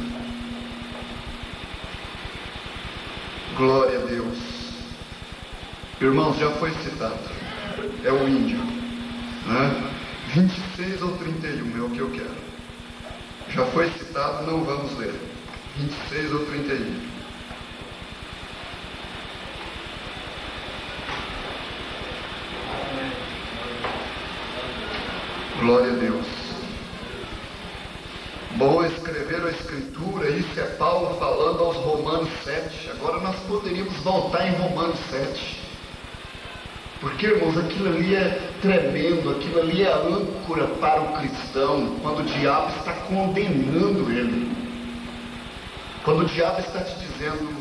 Glória a Deus. Irmãos, já foi citado. É o índio, né? 26 ou 31 é o que eu quero. Já foi citado, não vamos ler. 26 ou 31. Glória a Deus. Bom, escrever a Escritura, isso é Paulo falando aos Romanos 7. Agora nós poderíamos voltar em Romanos 7. Porque, irmãos, aquilo ali é tremendo, aquilo ali é âncora para o cristão, quando o diabo está condenando ele. Quando o diabo está te dizendo,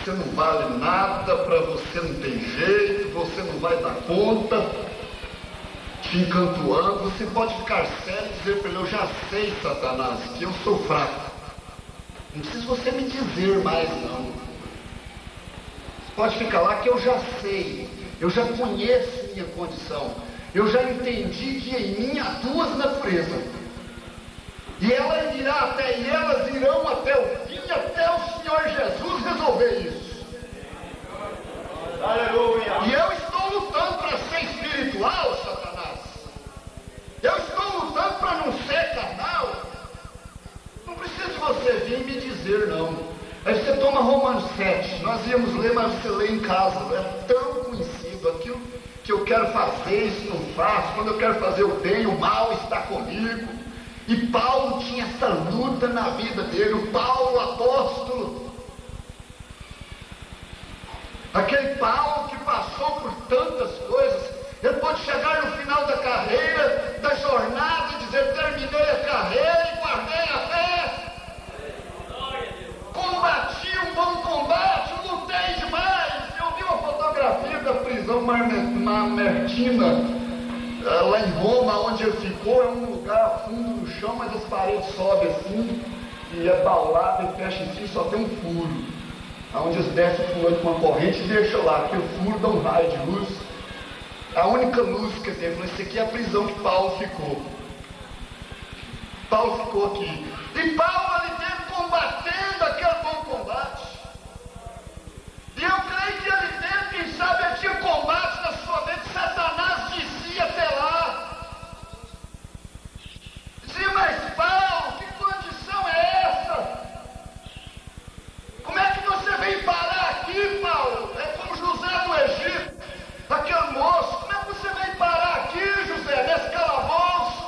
você não vale nada, para você não tem jeito, você não vai dar conta, te encantoando, você pode ficar sério e dizer para ele, eu já sei, Satanás, que eu sou fraco. Não precisa você me dizer mais, não. Você pode ficar lá que eu já sei. Eu já conheço minha condição. Eu já entendi que em mim há duas naturezas. E elas irão até o fim, até o Senhor Jesus resolver isso. Aleluia. E eu estou lutando para ser espiritual, Satanás. Eu estou lutando para não ser carnal. Não precisa de você vir me dizer, não. Aí você toma Romanos 7. Nós íamos ler, mas você lê em casa. É tão conhecido. Aquilo que eu quero fazer, isso não faço. Quando eu quero fazer o bem, o mal está comigo. E Paulo tinha essa luta na vida dele. O Paulo, apóstolo. Aquele Paulo que passou por tantas coisas. Ele pode chegar no final da carreira, da jornada, e dizer, terminei a carreira e guardei a fé. Combati um bom combate, lutei demais. Eu vi uma fotografia da prisão Mamertina, lá em Roma, onde ele ficou. É um lugar fundo no chão, mas as paredes sobem assim, e é baulado e fecha em si, só tem um furo. Onde eles descem o fulano com uma corrente e deixam lá, porque o furo dá um raio de luz. A única luz que ele tem, isso aqui é a prisão que Paulo ficou. Paulo ficou aqui. E Paulo ali dentro combatendo aquele bom combate. E eu creio que ali dentro, quem sabe, ele tinha combate na sua mente. Satanás dizia até lá. Dizia, mas Paulo, que condição é essa? Como é que você vem parar aqui, Paulo? É como José do Egito, aquele moço. Como é que você vem parar aqui, José, nesse calabouço?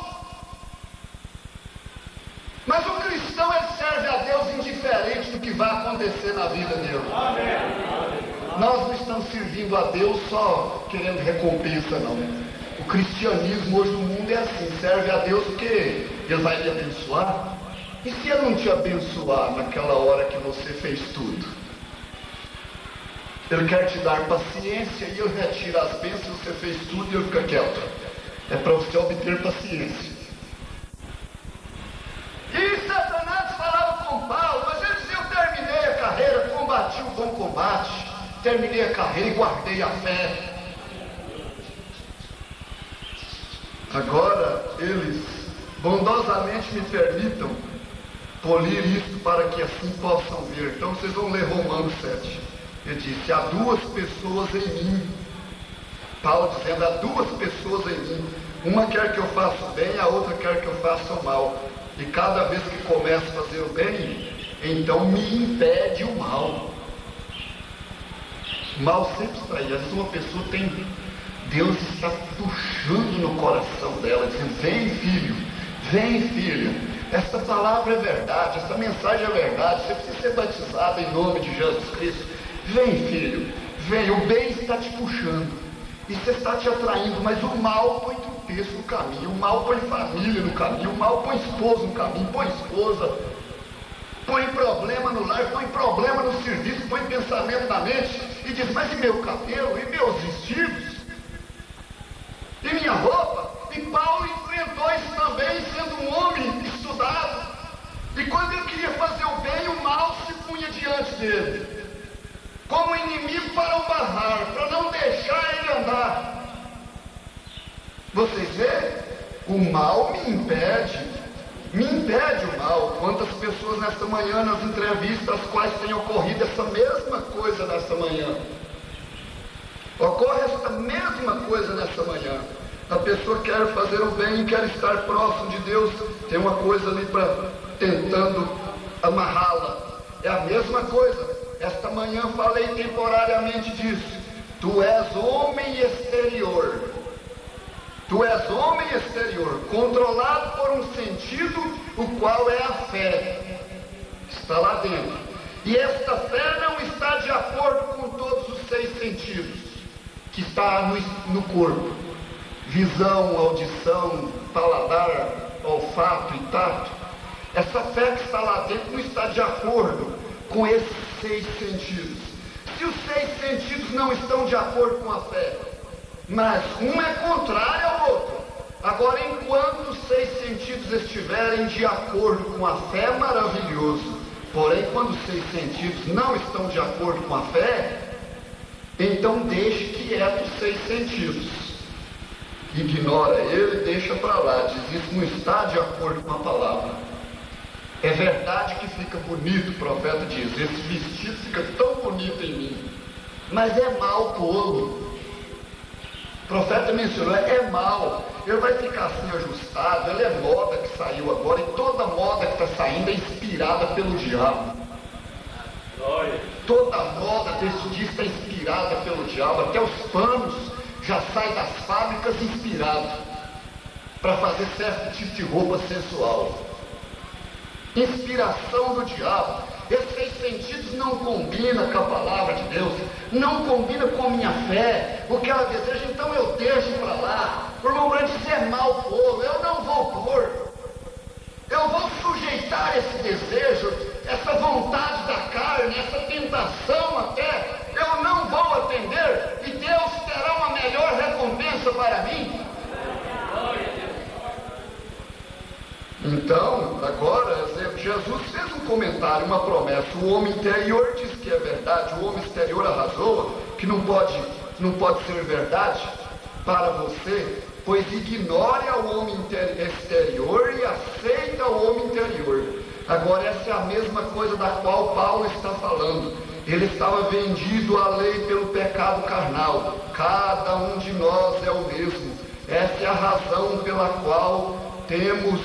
Mas o cristão, ele serve a Deus indiferente do que vai acontecer na vida dele. Amém. Nós não estamos servindo a Deus só querendo recompensa, não. O cristianismo hoje no mundo é assim, serve a Deus porque Ele vai lhe abençoar. E se Ele não te abençoar naquela hora que você fez tudo? Ele quer te dar paciência e Ele retira as bênçãos, você fez tudo e Ele fica quieto. É para você obter paciência. E Satanás falava com Paulo, mas ele dizia, eu terminei a carreira, combati o bom combate, terminei a carreira e guardei a fé. Agora eles bondosamente me permitam polir isto para que assim possam ver. Então vocês vão ler Romanos 7. Ele disse, há duas pessoas em mim. Paulo dizendo, há duas pessoas em mim. Uma quer que eu faça o bem, a outra quer que eu faça o mal. E cada vez que começo a fazer o bem, então me impede o mal. O mal sempre está aí. Às vezes uma pessoa tem... Deus está puxando no coração dela, dizendo, vem filho, vem filha. Essa palavra é verdade, essa mensagem é verdade. Você precisa ser batizado em nome de Jesus Cristo. Vem filho, vem, o bem está te puxando. E você está te atraindo, mas o mal põe tropeço no caminho, o mal põe família no caminho, o mal põe esposo no caminho, põe esposa, põe problema no lar, põe problema no serviço, põe pensamento na mente, e diz, mas e meu cabelo, e meus vestidos, e minha roupa? E Paulo enfrentou isso também, sendo um homem estudado, e quando ele queria fazer o bem, o mal se punha diante dele, como inimigo para o barrar, para não deixar ele andar. Vocês veem? O mal me impede o mal. Quantas pessoas nesta manhã, nas entrevistas, as quais tem ocorrido essa mesma coisa nesta manhã. Ocorre esta mesma coisa nesta manhã. A pessoa quer fazer o bem, quer estar próximo de Deus, tem uma coisa ali tentando amarrá-la. É a mesma coisa. Esta manhã falei temporariamente disso. Tu és homem exterior. Tu és homem exterior, controlado por um sentido, o qual é a fé. Está lá dentro. E esta fé não está de acordo com todos os 6 sentidos que está no corpo. Visão, audição, paladar, olfato e tato. Essa fé que está lá dentro não está de acordo com esses 6 sentidos. Se os 6 sentidos não estão de acordo com a fé, mas um é contrário ao outro. Agora, enquanto os 6 sentidos estiverem de acordo com a fé, é maravilhoso. Porém, quando os 6 sentidos não estão de acordo com a fé, então deixe quieto os 6 sentidos. Ignora ele, deixa para lá, diz isso não está de acordo com a palavra. É verdade que fica bonito, o profeta diz, esse vestido fica tão bonito em mim, mas é mal pô-lo. O profeta mencionou, é mal, ele vai ficar assim ajustado, ele é moda que saiu agora, e toda moda que está saindo é inspirada pelo diabo. Toda moda desse dia está inspirada pelo diabo, até os panos já saem das fábricas inspirados para fazer certo tipo de roupa sensual. Inspiração do diabo. Esses 6 sentidos não combinam com a palavra de Deus, não combina com a minha fé, o que ela deseja, então eu deixo para lá. O irmão Brandt diz, é mal pôr, eu não vou pôr, eu vou sujeitar esse desejo, essa vontade da carne, essa tentação até, eu não vou atender, e Deus terá uma melhor recompensa para mim. Então, agora, Jesus fez um comentário, uma promessa. O homem interior diz que é verdade, o homem exterior arrasou, que não pode ser verdade para você, pois ignore ao homem exterior e aceita o homem interior. Agora, essa é a mesma coisa da qual Paulo está falando. Ele estava vendido à lei pelo pecado carnal. Cada um de nós é o mesmo. Essa é a razão pela qual temos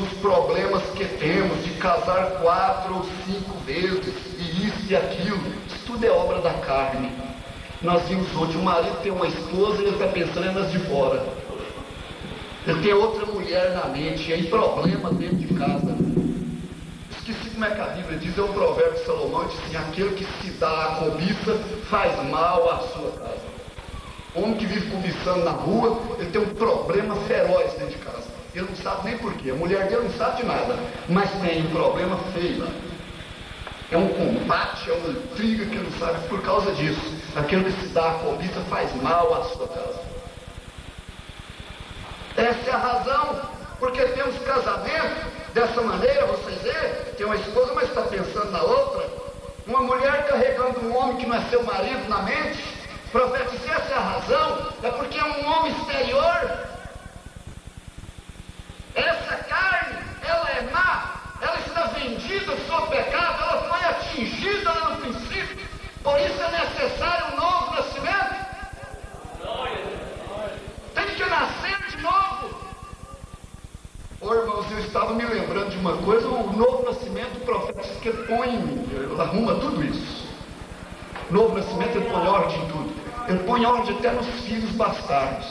os problemas que temos de casar 4 ou 5 vezes, e isso e aquilo. Isso tudo é obra da carne. Nós vimos hoje, o marido tem uma esposa e ele está pensando nas de fora. Ele tem outra mulher na mente, e aí problema dentro de casa. Esqueci como é que a Bíblia diz, é o provérbio de Salomão, diz assim, aquele que se dá a cobiça faz mal à sua casa. O homem que vive cobiçando na rua, ele tem um problema feroz dentro de casa. Ele não sabe nem porquê, a mulher dele não sabe de nada, mas tem um problema feio lá. É um combate, é uma intriga que ele não sabe por causa disso. Aquele que se dá a cobiça faz mal à sua casa. Essa é a razão, porque temos casamento dessa maneira, vocês veem, tem uma esposa, mas está pensando na outra. Uma mulher carregando um homem que não é seu marido na mente. O profeta diz, essa é a razão, é porque é um homem exterior. Essa carne, ela é má, ela está vendida sob pecado, ela foi atingida lá no princípio, por isso é necessário um novo nascimento. Tem que nascer de novo. Ô irmãos, eu estava me lembrando de uma coisa, o novo nascimento, o profeta diz que ele arruma tudo isso. O novo nascimento, ele põe ordem em tudo. Ele põe ordem até nos filhos bastardos.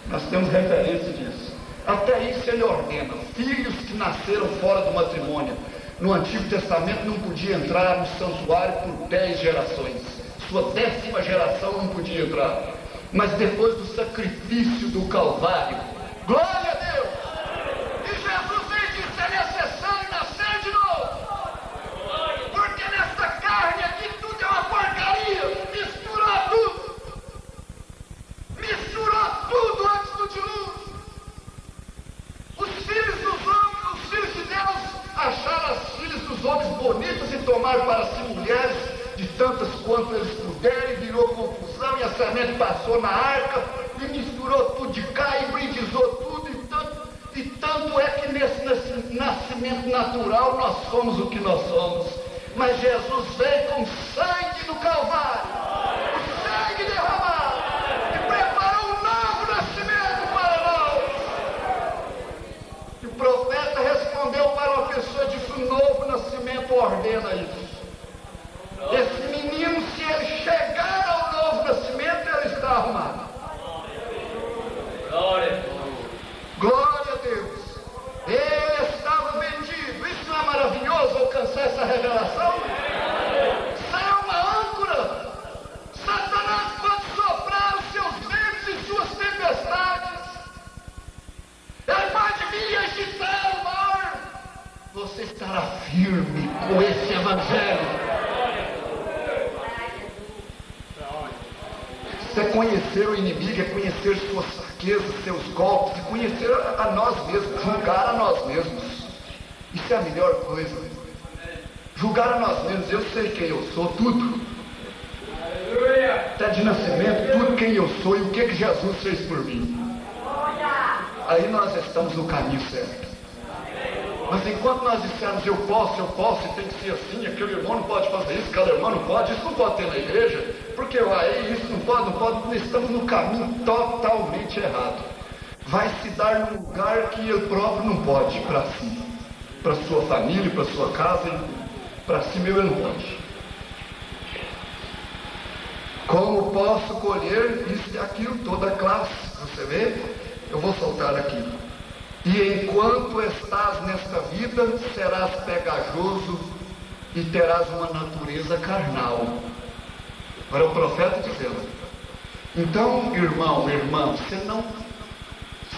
Nós temos referência disso. Até isso ele ordena. Filhos que nasceram fora do matrimônio. No Antigo Testamento não podia entrar no santuário por 10 gerações. Sua 10ª geração não podia entrar. Mas depois do sacrifício do Calvário, glória a Deus! E Jesus veio e disse, é necessário nascer de novo. Porque nessa carne aqui tudo é uma porcaria. Misturou tudo. Misturou tudo antes do dilúvio. Os filhos dos homens, os filhos de Deus, acharam as filhas dos homens bonitas e tomaram para si mulheres de tantas quanto eles puderem, virou confusão e a semente passou na arca, e misturou tudo de cá, e hibridizou tudo, e tanto é que nesse nascimento natural nós somos o que nós somos. Mas Jesus veio com sangue no Calvário, o sangue derramado, e preparou um novo nascimento para nós. E o profeta respondeu para uma pessoa e disse: um novo nascimento ordena isso. Esse menino, se ele chegar ao novo nascimento, ele está arrumado. Glória a Deus. Ele estava vendido. Isso não é maravilhoso alcançar essa revelação? Isso é uma âncora. Satanás pode soprar os seus ventos e suas tempestades. Ele pode vir e agitar o mar. Você estará firme com esse evangelho. Isso é conhecer o inimigo, é conhecer suas fraquezas, seus golpes, é conhecer a nós mesmos, julgar a nós mesmos. Isso é a melhor coisa. Julgar a nós mesmos. Eu sei quem eu sou, tudo. Até de nascimento, tudo quem eu sou e o que Jesus fez por mim. Aí nós estamos no caminho certo. Mas enquanto nós dissermos eu posso, e tem que ser assim, aquele irmão não pode fazer isso, aquela irmã não pode, isso não pode ter na igreja, porque isso não pode, estamos no caminho totalmente errado. Vai se dar num lugar que ele próprio não pode para si, para sua família, para sua casa, para si mesmo ele não pode. Como posso colher isso e aquilo, toda a classe, você vê? Eu vou soltar aqui. E enquanto estás nesta vida, serás pegajoso e terás uma natureza carnal. Para o profeta dizendo. Então, irmão, irmã, você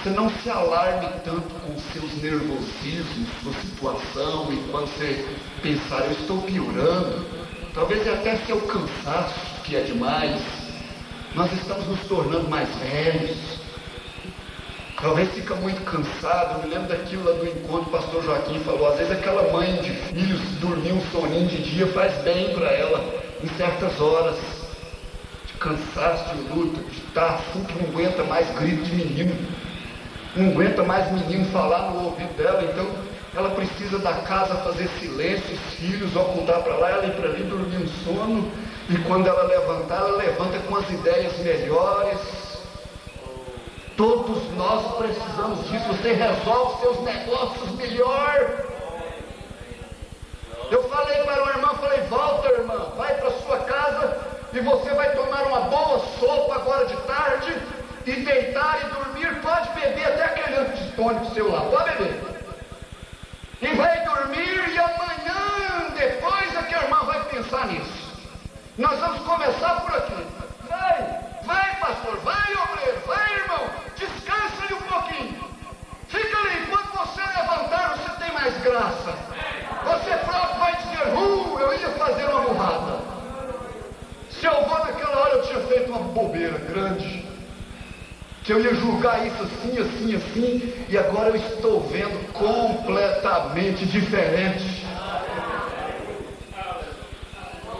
não se alarme tanto com seus nervosismos, sua situação, e quando você pensar, eu estou piorando, talvez até seu cansaço, que é demais, nós estamos nos tornando mais velhos. Talvez fica muito cansado. Eu me lembro daquilo lá do encontro, o pastor Joaquim falou, às vezes aquela mãe de filhos dormir um soninho de dia faz bem para ela, em certas horas, de cansaço, de luta, de estar assim que não aguenta mais grito de menino, não aguenta mais menino falar no ouvido dela, então ela precisa da casa fazer silêncio, os filhos ocultar para lá, ela ir para ali dormir um sono, e quando ela levantar, ela levanta com as ideias melhores. Todos nós precisamos disso. Você resolve seus negócios melhor. Eu falei para o irmão, volta irmã, vai para sua casa e você vai tomar uma boa sopa agora de tarde e deitar e dormir. Pode beber até aquele antitônico seu lá, pode beber. E vai dormir, e amanhã, depois é que a irmã vai pensar nisso. Nós vamos começar por aqui. Vai pastor, vai obreiro, vai irmão, descansa ali um pouquinho. Fica ali, quando você levantar você tem mais graça. Você próprio vai dizer, eu ia fazer uma burrada. Se eu vou naquela hora eu tinha feito uma bobeira grande. Que eu ia julgar isso assim, e agora eu estou vendo completamente diferente.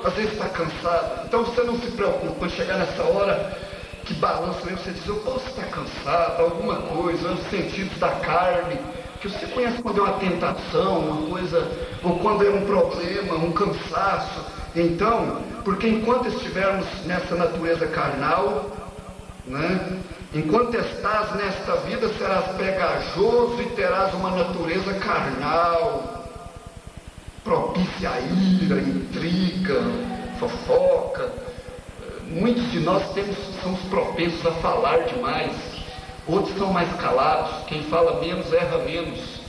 Às vezes está cansado, então você não se preocupa. Quando chegar nessa hora que balança mesmo, você diz, eu posso estar cansado, alguma coisa, os sentidos da carne, que você conhece quando é uma tentação, uma coisa, ou quando é um problema, um cansaço. Então, porque enquanto estivermos nessa natureza carnal, né, enquanto estás nesta vida, serás pegajoso e terás uma natureza carnal, propícia a ira, intriga, fofoca. Muitos de nós somos propensos a falar demais, outros são mais calados, quem fala menos erra menos,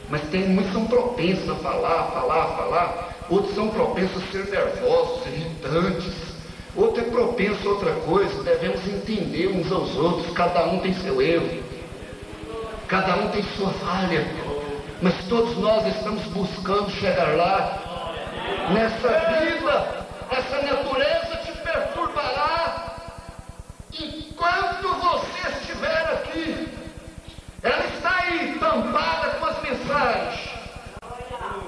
mas muitos são propensos a falar, outros são propensos a ser nervosos, irritantes, outro é propenso a outra coisa. Devemos entender uns aos outros, cada um tem seu erro, cada um tem sua falha, mas todos nós estamos buscando chegar lá. Nessa vida, essa natureza te perturbará enquanto você estiver aqui. Ela está aí tampada com as mensagens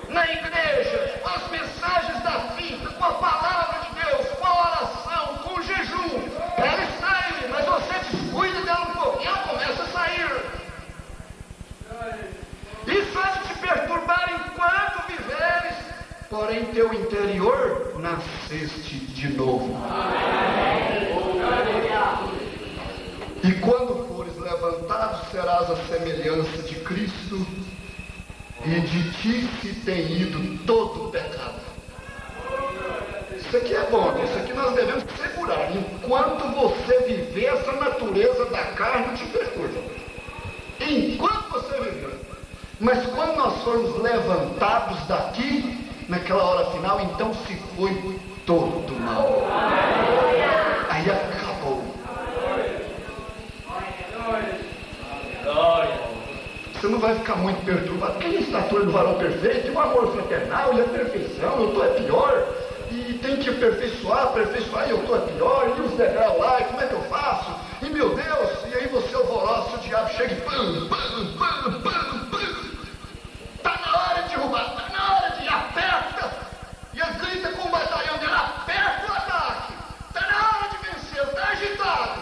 na igreja, com as mensagens da vida, com a palavra de Deus, com a oração, com o jejum. Ela está aí, mas você descuida teu interior, nasceste de novo. E quando fores levantado, serás a semelhança de Cristo, e de ti se tem ido todo o pecado. Isso aqui é bom, isso aqui nós devemos segurar. Enquanto você viver, essa natureza da carne te perturba. Enquanto você viver. Mas quando nós formos levantados daqui, naquela hora final, então se foi todo o mal. Aí acabou. Você não vai ficar muito perturbado, porque a estatura do varão perfeito, o amor fraternal e a perfeição, eu estou é pior, e tem que aperfeiçoar, e eu estou é pior, e os degraus lá, e como é que eu faço? E meu Deus, e aí você alvoroça, o diabo chega e pam, está na hora de derrubar, está na hora de aperta, e ele grita com o batalhão dele, aperta o ataque, está na hora de vencer, está agitado,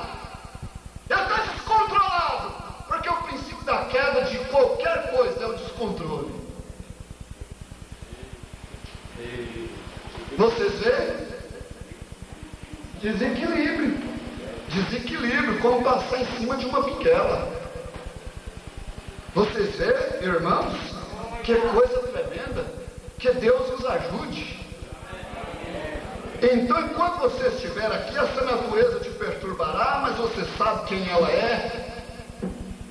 já está descontrolado. Porque o princípio da queda de qualquer coisa é o descontrole. Vocês veem? Desequilíbrio, como passar em cima de uma biquela. Vocês veem, irmãos? Que coisa tremenda. Que Deus nos ajude. Então, enquanto você estiver aqui, essa natureza te perturbará, mas você sabe quem ela é.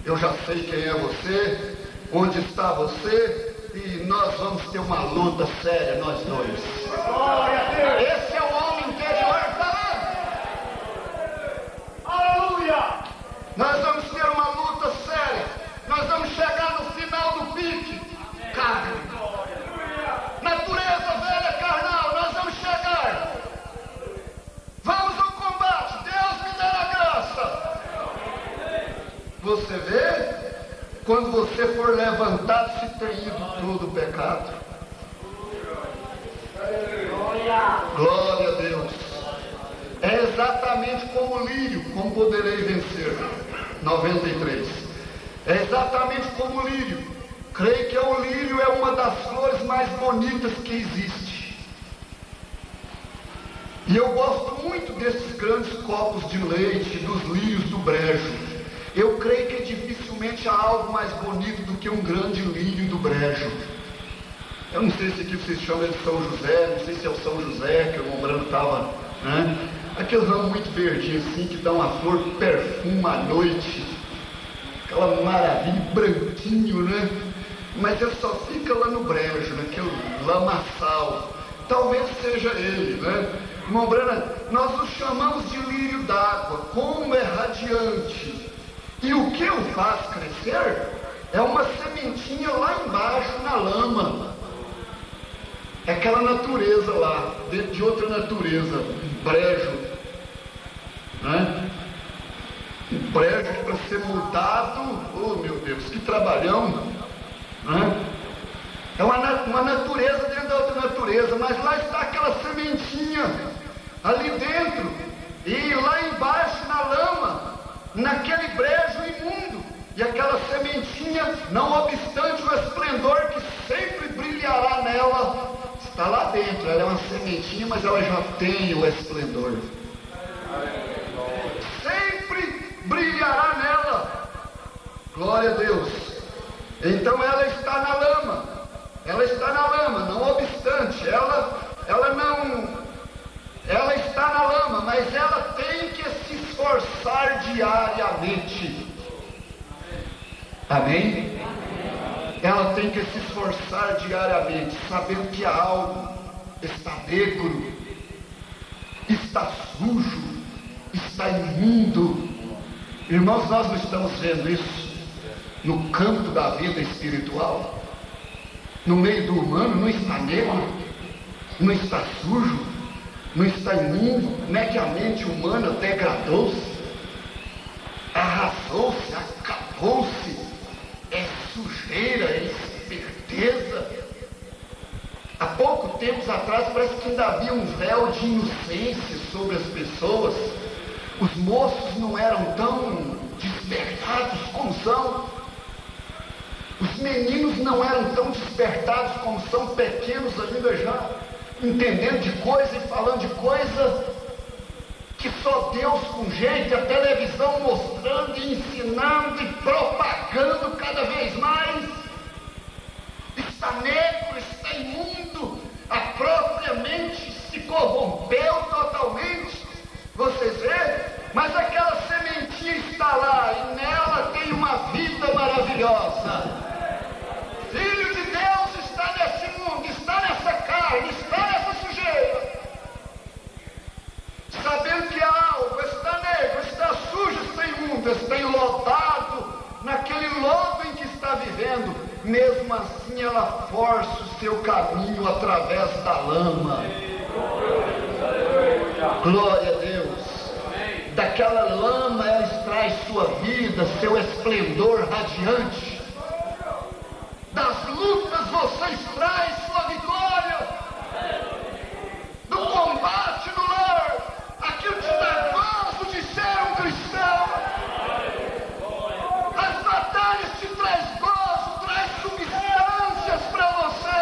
Eu já sei quem é você, onde está você, e nós vamos ter uma luta séria, nós dois. Esse é o homem interior falando. Aleluia! Nós vamos ter uma luta séria. Nós vamos chegar no final do pique. Carne. Natureza velha carnal, nós vamos chegar. Vamos ao combate. Deus me dá a graça. Você vê? Quando você for levantado, se tem ido todo o pecado. Glória a Deus. É exatamente como o lírio, como poderei vencer. 93. É exatamente como o lírio. Creio que o lírio é uma das flores mais bonitas que existe. E eu gosto muito desses grandes copos de leite, dos lírios do brejo. Eu creio que dificilmente há algo mais bonito do que um grande lírio do brejo. Eu não sei se aqui vocês chamam de São José, não sei se é o São José, que o Mombrano estava, né? Aqueles ramos muito verdinhos assim, que dão uma flor que perfuma à noite. Aquela maravilha, branquinho, né? Mas ele só fica lá no brejo, naquele lamaçal. Talvez seja ele, né? Mombrana, nós o chamamos de lírio d'água, como é radiante. E o que o faz crescer é uma sementinha lá embaixo na lama. É aquela natureza lá, dentro de outra natureza, um brejo. Né? Um brejo que para ser mudado, oh meu Deus, que trabalhão. Né? É uma natureza dentro da outra natureza, mas lá está aquela sementinha, ali dentro, e lá embaixo na lama, naquele brejo imundo, e aquela sementinha, não obstante o esplendor que sempre brilhará nela, está lá dentro. Ela é uma sementinha, mas ela já tem o esplendor. Sempre brilhará nela. Glória a Deus. Então ela está na lama. Ela está na lama, não obstante, ela está na lama, mas ela tem que se esforçar diariamente. Amém? Ela tem que se esforçar diariamente, sabendo que algo está negro, está sujo, está imundo. Irmãos, nós não estamos vendo isso no campo da vida espiritual. No meio do humano não está negro, não está sujo, não está imundo. Como é que a mente humana degradou-se, arrasou-se, acabou-se? É sujeira, é esperteza. Há pouco tempos atrás parece que ainda havia um véu de inocência sobre as pessoas. Os moços não eram tão despertados como são. Os meninos não eram tão despertados como são, pequenos ainda já. entendendo de coisa e falando de coisa que só Deus com jeito, a televisão mostrando e ensinando e propagando cada vez mais. Está negro, está imundo, a própria mente se corrompeu totalmente. Vocês veem? Mas aquela sementinha está lá e nela tem uma vida maravilhosa. Filho de Deus está nesse mundo, está nessa carne, está nessa sujeira. Sabendo que algo está negro, está sujo, está imundo, está enlodado naquele lodo em que está vivendo, mesmo assim ela força o seu caminho através da lama. Glória a Deus. Daquela lama ela extrai sua vida, seu esplendor radiante. Das lutas você extrai sua vitória. Do combate no lar, aquilo te dá gozo de ser um cristão. As batalhas te traz gozo, traz substâncias para você.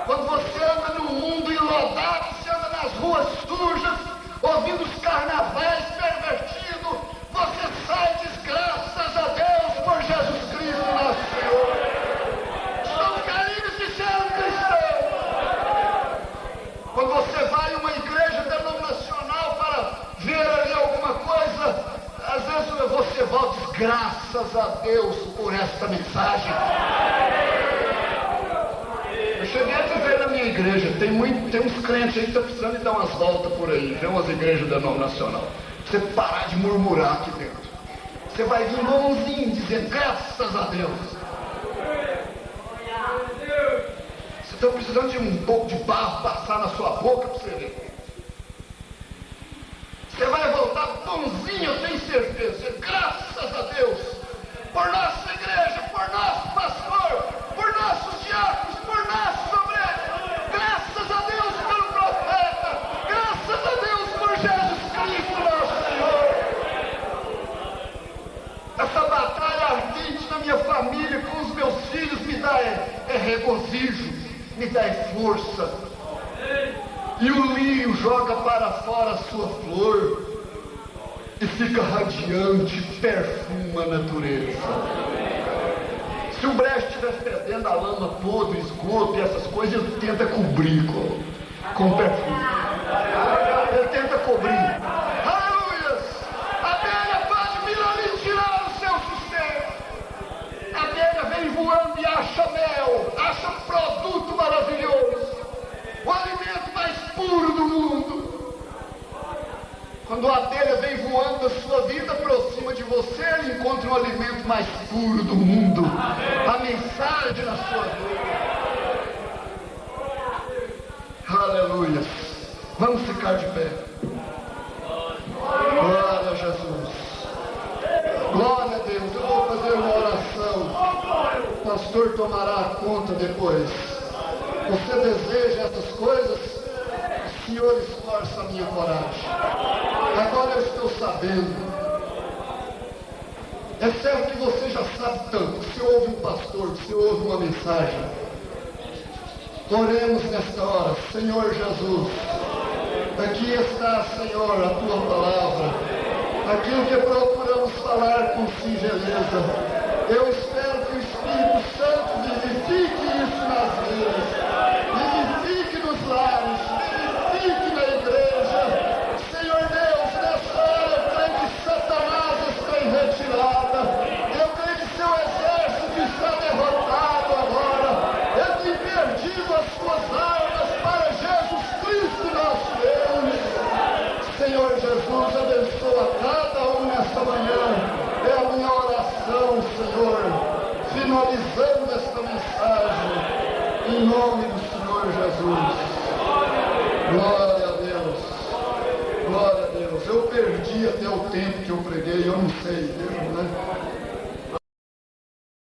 Quando você anda no mundo enlodado, você anda nas ruas sujas, ouvindo os carnavais pervertidos, você sai graças a Deus por Jesus Cristo nosso Senhor. Estamos carinhos de ser um cristão. Quando você vai a uma igreja denominacional para ver ali alguma coisa, às vezes você volta e diz, graças a Deus por esta mensagem. Eu cheguei a dizer na minha igreja, tem uns crentes aí que estão precisando de dar umas voltas por aí, ver umas igrejas denominacionais. Você parar de murmurar aqui dentro. Você vai vir bonzinho dizendo, graças a Deus. Você está precisando de um pouco de barro passar na sua boca para você ver. Você vai voltar bonzinho, eu tenho certeza. Graças a Deus, por nossa igreja, por nosso pastor, por nossos diáconos, por nossos obreiros. Graças a Deus pelo profeta. Graças a Deus por Jesus Cristo, nosso Senhor. Essa batalha ardente na minha família, com os meus filhos, me dá regozijo, me dá força. E o lírio joga para fora a sua flor e fica radiante, perfuma a natureza. Se o brejo estiver fedendo a lama podre, esgoto e essas coisas, ele tenta cobrir com perfume. Ele tenta cobrir. Aleluias! A abelha pode vir ali tirar o seu sustento. A abelha vem voando e acha mel, acha um produto maravilhoso. O alimento mais puro do mundo. Quando a abelha vem voando da sua vida, aproxima de você, ele encontra o alimento mais puro do mundo. A mensagem na sua vida. Aleluia. Vamos ficar de pé. Glória a Jesus. Glória a Deus. Eu vou fazer uma oração. O pastor tomará conta depois. Você deseja essas coisas? O Senhor esforça a minha coragem. Agora eu estou sabendo. É certo que você já sabe tanto. Você ouve um pastor, você ouve uma mensagem. Oremos nesta hora. Senhor Jesus, aqui está, Senhor, a tua palavra. Aquilo que procuramos falar com singeleza. Eu espero que o Espírito Santo vivifique isso nas vidas. Vivifique nos lares, vivifique na igreja. Senhor Deus, nessa hora eu creio que Satanás está em retirada. Eu creio que seu exército está derrotado agora. Ele tem perdido as suas armas para Jesus Cristo nosso Deus. Senhor Jesus, abençoa cada um nesta manhã. É a minha oração, Senhor, finalizando esta mensagem, em nome do Senhor Jesus. Glória a Deus. Glória a Deus. Eu perdi até o tempo que eu preguei, eu não sei, né?